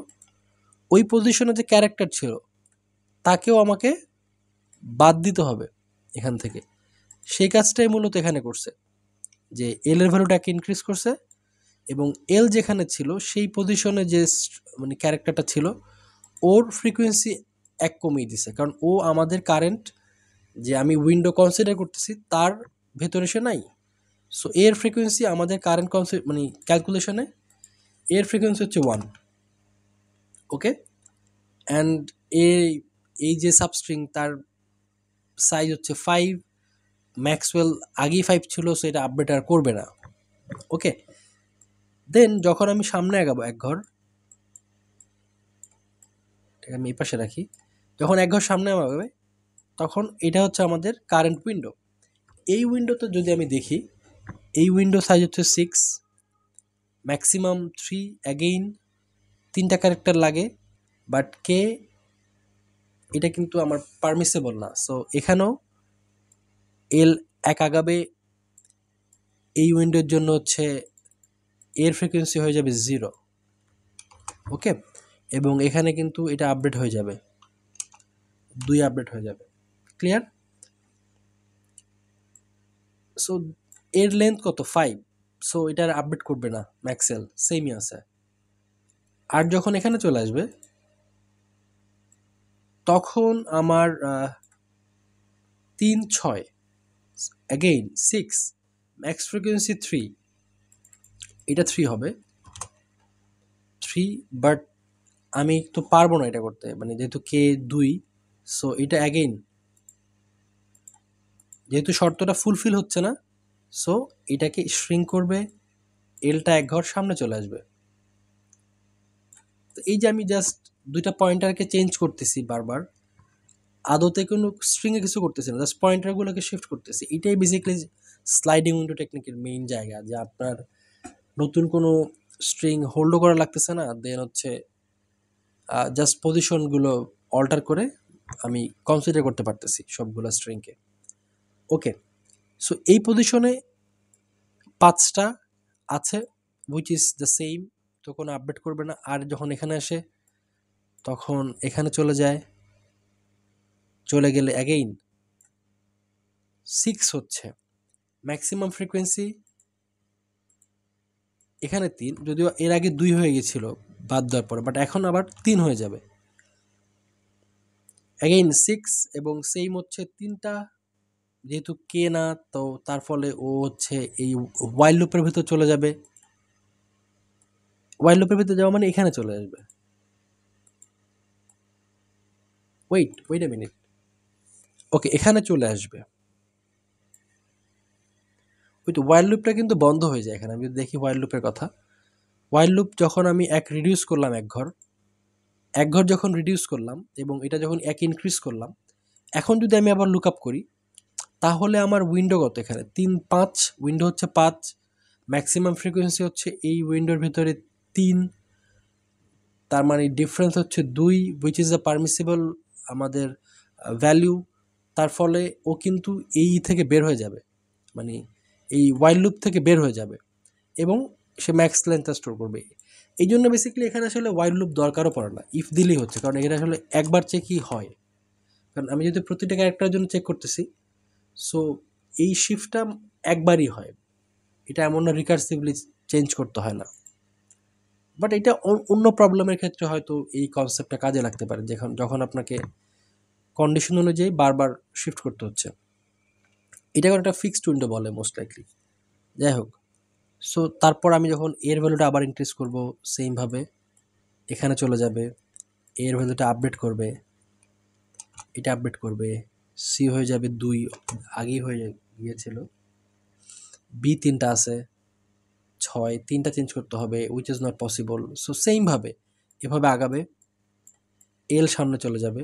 ওই পজিশনে যে ক্যারেক্টার ছিল তাকেও আমাকে বাদ দিতে হবে এখান থেকে। সেই কাজটাই মূলত এখানে করছে, যে এল এর ভ্যালুটাকে ইনক্রিজ করছে, এবং এল যেখানে ছিল সেই পজিশনে যে মানে ক্যারেক্টারটা ছিল, ওর ফ্রিকোয়েন্সি 1 কমিয়ে দিছে, কারণ ও আমাদের কারেন্ট যে আমি উইন্ডো কনসিডার করতেছি তার ভেতরে সে নাই। সো এর ফ্রিকোয়েন্সি আমাদের কারেন্ট মানে ক্যালকুলেশনে এর ফ্রিকোয়েন্সি হচ্ছে 1। ওকে, অ্যান্ড এই যে সাবস্ট্রিং তার সাইজ হচ্ছে 5, ম্যাক্সওয়েল আগেই 5 ছিল, সো এটা আপডেট আর করবে না। ওকে, দেন যখন আমি সামনে আগাবো 1 ঘর, আমি এই পাশে রাখি, যখন 1 ঘর সামনে আগাবে, তখন এটা হচ্ছে আমাদের কারেন্ট উইন্ডো। এই উইন্ডোতে যদি আমি দেখি, এই উইন্ডো সাইজ হচ্ছে 6, ম্যাক্সিমাম 3, অ্যাগেইন 3টা ক্যারেক্টার লাগে, বাট কে এটা কিন্তু আমার পারমিসেবল না। সো এখানেও এল এক আগাবে, এই উইন্ডোর জন্য হচ্ছে এর ফ্রিকোয়েন্সি হয়ে যাবে 0। ওকে, এবং এখানে কিন্তু এটা আপডেট হয়ে যাবে, 2 আপডেট হয়ে যাবে। ক্লিয়ার? সো এর লেন্থ কত? 5। সো এটার আপডেট করবে না, ম্যাক্সেল সেমই আছে। আর যখন এখানে চলে আসবে তখন আমার 3 6 অ্যাগেইন 6, ম্যাক্স ফ্রিকোয়েন্সি 3, এটা 3 হবে 3। বাট আমি তো পারবো না এটা করতে, মানে যেহেতু কে 2, সো এটা অ্যাগেইন যেহেতু শর্তটা ফুলফিল হচ্ছে না, সো এটাকে শ্রিঙ্ক করবে, এলটা এক ঘর সামনে চলে আসবে। তো এই যে আমি জাস্ট দুইটা পয়েন্টারকে চেঞ্জ করতেছি বারবার, আদতে কোনো স্ট্রিংয়ে কিছু করতেছি না, জাস্ট পয়েন্টারগুলোকে শিফট করতেছি। এটাই বেসিক্যালি স্লাইডিং উইন্ডো টেকনিকের মেইন জায়গা, যে আপনার নতুন কোনো স্ট্রিং হোল্ডও করা লাগতেছে না, দেন হচ্ছে জাস্ট পজিশনগুলো অল্টার করে আমি কনসিডার করতে পারতেছি সবগুলো স্ট্রিংকে। ওকে, সো এই পজিশনে 5টা আছে, উইচ ইজ দ্য সেম, তো কোনো আপডেট করবে না। আর যখন এখানে আসে তখন এখানে চলে যায়, চলে গেলে অ্যাগেইন 6 হচ্ছে ম্যাক্সিমাম ফ্রিকোয়েন্সি, এখানে 3, যদিও এর আগে 2 হয়ে গেছিল বাদ দেওয়ার পরে, বাট এখন আবার 3 হয়ে যাবে। অ্যাগেইন 6 এবং সেম হচ্ছে 3টা, যেহেতু কে না, তো তার ফলে ও হচ্ছে এই ওয়াইল লুপের ভিতর চলে যাবে। ওয়াইল লুপের ভিতর যাওয়া মানে এখানে চলে আসবে। ওয়েট এ মিনিট, ওকে এখানে চলে আসবে। ওই তো ওয়াইল লুপটা কিন্তু বন্ধ হয়ে যায় এখানে। আমি যদি দেখি ওয়াইল লুপের কথা, ওয়াইল লুপ যখন আমি এক রিডিউস করলাম, এক ঘর যখন রিডিউস করলাম এবং এটা যখন এক ইনক্রিজ করলাম, এখন যদি আমি আবার লুক আপ করি, তাহলে আমার উইন্ডো কত? এখানে 3 5, উইন্ডো হচ্ছে 5, ম্যাক্সিমাম ফ্রিকোয়েন্সি হচ্ছে এই উইন্ডোর ভিতরে 3, তার মানে ডিফারেন্স হচ্ছে 2, উইচ ইজ আ পারমিসিবল আমাদের ভ্যালিউ। তার ফলে ও কিন্তু এই থেকে বের হয়ে যাবে, মানে এই ওয়াইল লুপ থেকে বের হয়ে যাবে এবং সে ম্যাক্স লেন্থটা স্টোর করবে। এই জন্য বেসিক্যালি এখানে আসলে ওয়াইল লুপ দরকারও পড়ে না, ইফ দিলেই হচ্ছে, কারণ এখানে আসলে একবার চেকই হয়। কারণ আমি যদি প্রতিটা ক্যারেক্টারের জন্য চেক করতেছি, সো এই শিফটটা একবারই হয়, এটা এমন না রিকার্সিভলি চেঞ্জ করতে হয় না। বাট এটা অন্য প্রবলেমের ক্ষেত্রে হয়তো এই কনসেপ্টটা কাজে লাগতে পারে, যখন আপনাকে কন্ডিশন অনুযায়ী বারবার শিফট করতে হচ্ছে। এটা একটা ফিক্সড উইন্ডো বলে মোস্ট লাইকলি। যাই হোক, সো তারপর আমি যখন এর ভ্যালুটা আবার ইনক্রিজ করব, সেমভাবে এখানে চলে যাবে, এর ভ্যালুটা আপডেট করবে, এটা আপডেট করবে, সি হয়ে যাবে 2, আগেই হয়ে গিয়েছিল, বি 3টা আছে, 6, 3টা চেঞ্জ করতে হবে, which is not possible. So সেমভাবে এভাবে আগাবে, এল সামনে চলে যাবে,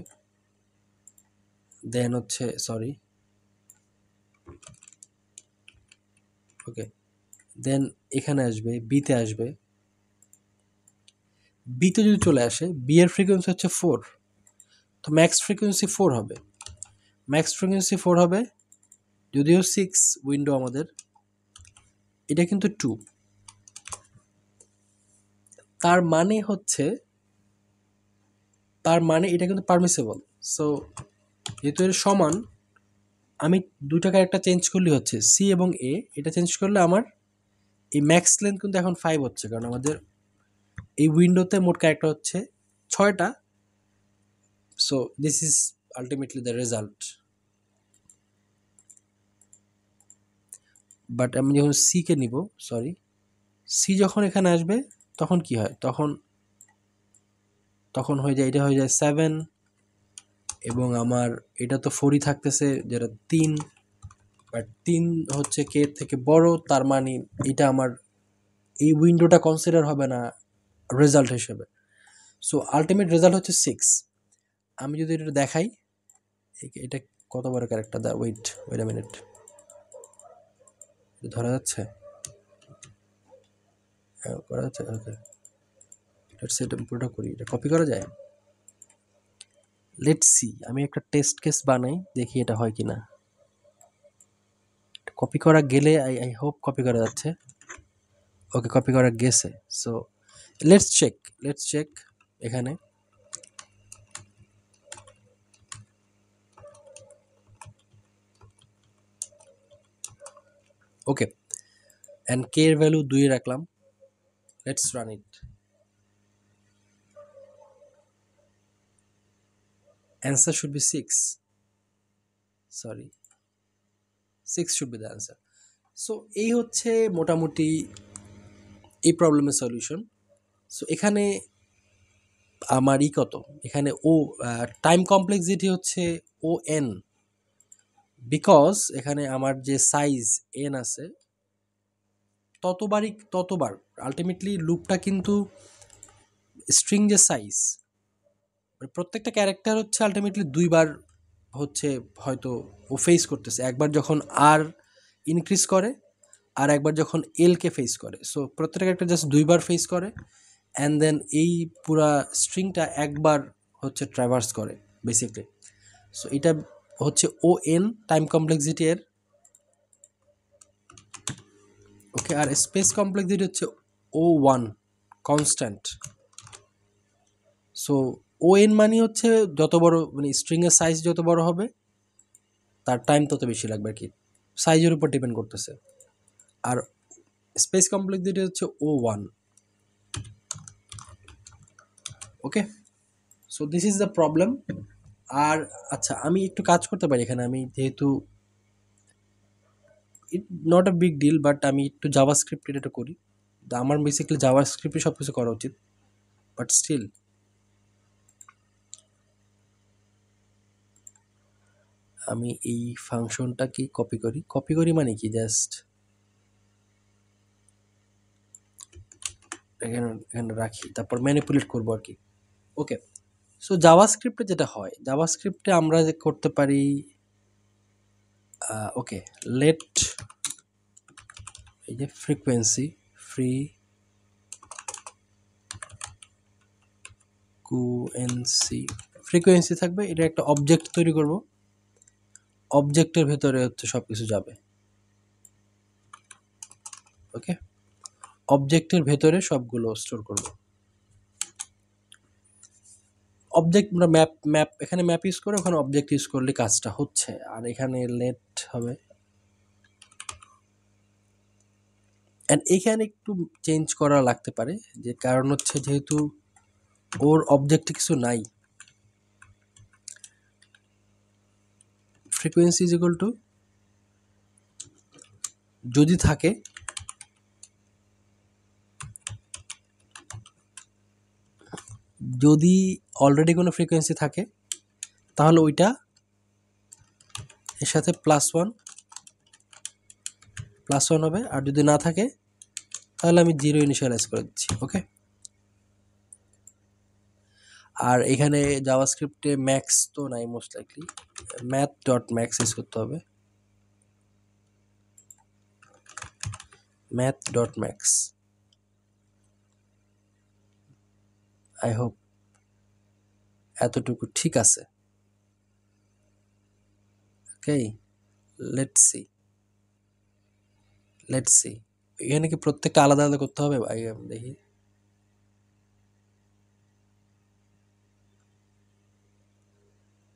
দেন হচ্ছে সরি ওকে, দেন এখানে আসবে, বিতে আসবে, বিতে যদি চলে আসে, বি এর ফ্রিকোয়েন্সি হচ্ছে 4, তো ম্যাক্স ফ্রিকোয়েন্সি 4 হবে, ম্যাক্স ফ্রিকোয়েন্সি 4 হবে, যদিও 6 উইন্ডো আমাদের, এটা কিন্তু 2, তার মানে হচ্ছে, তার মানে এটা কিন্তু পারমিসেবল। সো যেহেতু এর সমান, আমি দুইটা ক্যারেক্টার চেঞ্জ করলে হচ্ছে সি এবং এ, এটা চেঞ্জ করলে আমার এই ম্যাক্স লেন্থ কিন্তু এখন 5 হচ্ছে, কারণ আমাদের এই উইন্ডোতে মোট ক্যারেক্টার হচ্ছে 6টা। So this is ultimately the result. But আমি যখন সিকে নিব, সরি, সি যখন এখানে আসবে তখন কি হয়, তখন হয়ে যায়, এটা হয়ে যায় 7, এবং আমার এটা তো 4ই থাকতেছে, যেটা 3, বাট 3 হচ্ছে কে থেকে বড়, তার মানে এটা আমার এই উইন্ডোটা কনসিডার হবে না রেজাল্ট হিসেবে। সো আলটিমেট রেজাল্ট হচ্ছে 6। আমি যদি এটা দেখাই, এটা কত বড় ক্যারেক্টার, দা ওয়েট আ মিনিট, ধরা যাচ্ছে, করা যাচ্ছে, ওকে, সেটা পুরোটা করি, এটা কপি করা যায়, লেটস সি, আমি একটা টেস্ট কেস বানাই, দেখি এটা হয় কিনা। কপি করা গেলে আই আই হোপ কপি করা যাচ্ছে। ওকে, কপি করা গেছে। So let's check, let's check এখানে। ওকে, অ্যান্ড কে এর ভ্যালু 2 রাখলাম। Let's run it. Answer should be 6, sorry, 6 should be the answer. So এই হচ্ছে মোটামুটি এই প্রবলেমের সলিউশন। সো এখানে আমার কত, এখানে ও টাইম কমপ্লেক্সিটি হচ্ছে ও এন, বিকজ এখানে আমার যে সাইজ এন আছে ততবার আলটিমেটলি লুপটা কিন্তু স্ট্রিং যে সাইজ, প্রত্যেকটা ক্যারেক্টার হচ্ছে আলটিমেটলি 2বার হচ্ছে হয়তো ও ফেস করতেছে, একবার যখন আর ইনক্রিজ করে আর একবার যখন এলকে ফেস করে। সো প্রত্যেকটা ক্যারেক্টার জাস্ট 2বার ফেস করে, অ্যান্ড দেন এই পুরা স্ট্রিংটা একবার হচ্ছে ট্রাভার্স করে বেসিকলি। সো এটা হচ্ছে ও এন টাইম কমপ্লেক্সিটি এর। ওকে, আর স্পেস কমপ্লেক্সিটি হচ্ছে O one constant. So O N মানে হচ্ছে যত বড় মানে স্ট্রিংয়ের সাইজ যত বড় হবে তার টাইম তত বেশি লাগবে আর কি, সাইজের উপর ডিপেন্ড করতেছে। আর স্পেস কমপ্লেক্সিটি হচ্ছে O one. Okay, so this is the problem. আর আচ্ছা, আমি একটু কাজ করতে পারি এখানে, আমি যেহেতু it not a big deal, but আমি একটু জাভা স্ক্রিপ্ট এটা করি। আমার বেসিক্যালি জাভা স্ক্রিপ্টে সব কিছু করা উচিত, বাট স্টিল আমি এই ফাংশনটাকে কপি করি মানে কি, জাস্ট এখানে এখানে রাখি, তারপর ম্যানিপুলেট করবো আর কি। ওকে, সো জাভা স্ক্রিপ্টে যেটা হয়, জাভা স্ক্রিপ্টে আমরা যে করতে পারি, ওকে, লেট এই যে ফ্রিকোয়েন্সি ফ্রিকোয়েন্সি থাকবে, এটা একটা অবজেক্ট তৈরি করব, অবজেক্টের ভেতরে হচ্ছে সব কিছু যাবে। ওকে, অবজেক্টের ভেতরে সবগুলো স্টোর করব। অবজেক্ট আমরা ম্যাপ এখানে ম্যাপ ইউজ করে ওখানে অবজেক্ট ইউজ করলে কাজটা হচ্ছে। আর এখানে লেট হবে, অ্যান্ড এখানে একটু চেঞ্জ করা লাগতে পারে, যে কারণ হচ্ছে যেহেতু ওর অবজেক্টে কিছু নাই। ফ্রিকোয়েন্সি ইজ ইকুয়াল টু, যদি থাকে যদি অলরেডি কোনো ফ্রিকোয়েন্সি থাকে তাহলে ওইটা এর সাথে +1 হবে, আর যদি না থাকে তাহলে আমি 0 ইনিশিয়ালাইজ করে দিচ্ছি। ওকে, আর এখানে জাভাস্ক্রিপ্টে ম্যাক্স তো নাই, most likely math dot max use করতে হবে, math dot max. I hope এতটুকু ঠিক আছে। ওকে, লেটস সি, এখানে কি প্রত্যেকটা আলাদা আলাদা করতে হবে? দেখি,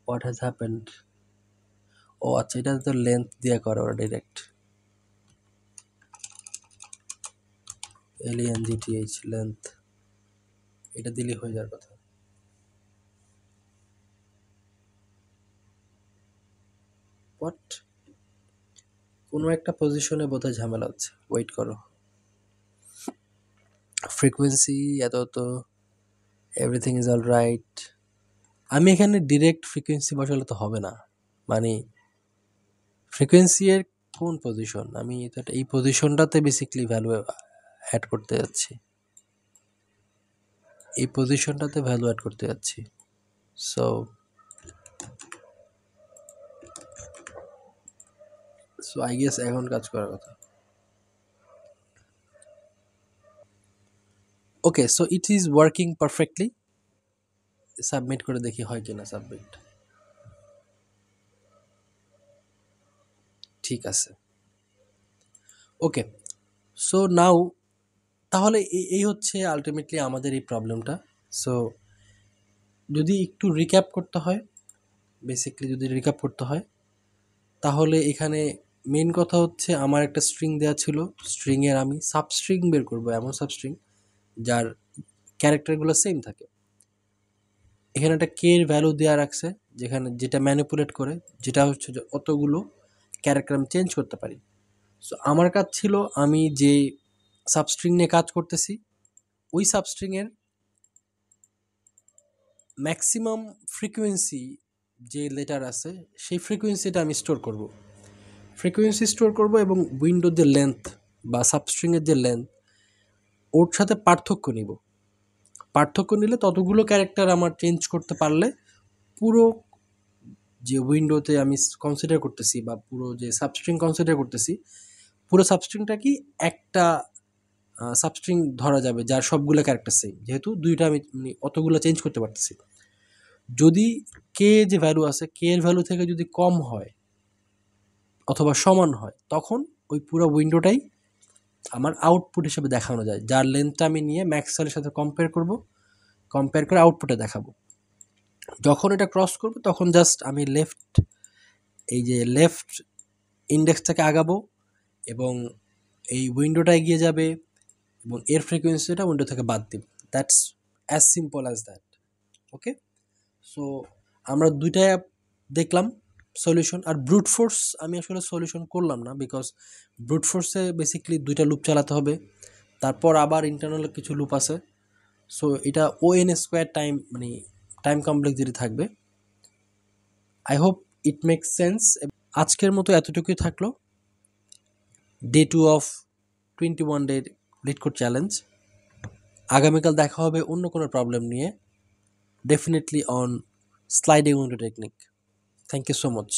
হোয়াট হ্যাজ হ্যাপেন্ড। ও আচ্ছা, এটা তো লেন্থ দিয়ে করে ওরা ডিরেক্ট, LENGTH লেন্থ, এটা দিলে হয়ে যাওয়ার কথা। হোয়াট, কোনো একটা পজিশনে বোধহয় ঝামেলা হচ্ছে, ওয়েট করো। ফ্রিকোয়েন্সি এত তো, এভরিথিং ইজ অল রাইট। আমি এখানে ডিরেক্ট ফ্রিকোয়েন্সি বসালে তো হবে না, মানে ফ্রিকোয়েন্সি এর কোন পজিশন, আমি তো এই পজিশনটাতে বেসিক্যালি ভ্যালু অ্যাড করতে যাচ্ছি, এই পজিশনটাতে ভ্যালু অ্যাড করতে যাচ্ছি। সো আই গেস এখন কাজ করার কথা। Okay, so it is working perfectly, submit করে দেখি হয় কিনা সাবমিট। ঠিক আছে, ওকে। সো নাও তাহলে এই হচ্ছে আলটিমেটলি আমাদের এই প্রবলেমটা। সো যদি একটু রিক্যাপ করতে হয়, বেসিক্যালি যদি রিক্যাপ করতে হয়, তাহলে এখানে মেন কথা হচ্ছে আমার একটা স্ট্রিং দেওয়া ছিল, স্ট্রিংয়ের আমি সাবস্ট্রিং বের করবো, এমন সাবস্ট্রিং যার ক্যারেক্টারগুলো সেম থাকে। এখানে একটা কে এর ভ্যালু দেওয়া রাখছে, যেখানে যেটা ম্যানিপুলেট করে, যেটা হচ্ছে যে অতগুলো ক্যারেক্টার আমি চেঞ্জ করতে পারি। সো আমার কাজ ছিল, আমি যে সাবস্ট্রিং নিয়ে কাজ করতেছি ওই সাবস্ট্রিংয়ের ম্যাক্সিমাম ফ্রিকোয়েন্সি যে লেটার আছে সেই ফ্রিকোয়েন্সিটা আমি স্টোর করব। ফ্রিকোয়েন্সি স্টোর করব এবং উইন্ডোর যে লেন্থ বা সাবস্ট্রিংয়ের যে লেন্থ ওর সাথে পার্থক্য নিব। পার্থক্য নিলে ততগুলো ক্যারেক্টার আমার চেঞ্জ করতে পারলে পুরো যে উইন্ডোতে আমি কনসিডার করতেছি বা পুরো যে সাবস্ট্রিং কনসিডার করতেছি, পুরো সাবস্ট্রিংটা কি একটা সাবস্ট্রিং ধরা যাবে যার সবগুলো ক্যারেক্টার সেম, যেহেতু দুইটা আমি মানে অতগুলো চেঞ্জ করতে পারতেছি। যদি কে যে ভ্যালু আছে, কে এর ভ্যালু থেকে যদি কম হয় অথবা সমান হয়, তখন ওই পুরো উইন্ডোটাই আমার আউটপুট হিসেবে দেখানো যায়, যার লেন্থটা আমি নিয়ে ম্যাক্সওয়েলের সাথে কম্পেয়ার করব, কম্পেয়ার করে আউটপুটে দেখাবো। যখন এটা ক্রস করবে তখন জাস্ট আমি এই যে লেফট ইন্ডেক্সটাকে আগাবো এবং এই উইন্ডোটা এগিয়ে যাবে এবং এর ফ্রিকোয়েন্সিটা উইন্ডো থেকে বাদ দিব। That's as simple as that. Okay, so আমরা দুইটা দেখলাম সলিউশন। আর ব্রুট ফোর্স আমি আসলে সলিউশন করলাম না, বিকজ ব্রুট ফোর্সে বেসিক্যালি দুইটা লুপ চালাতে হবে, তারপর আবার ইন্টারনাল কিছু লুপ আছে। সো এটা ওএন স্কোয়ার টাইম মানে টাইম কমপ্লেক্সিটি থাকবে। I hope it makes sense. আজকের মতো এতটুকুই থাকলো, day 2 of 21 day LeetCode challenge. আগামীকাল দেখা হবে অন্য কোনো প্রবলেম নিয়ে, definitely on sliding window technique. Thank you so much.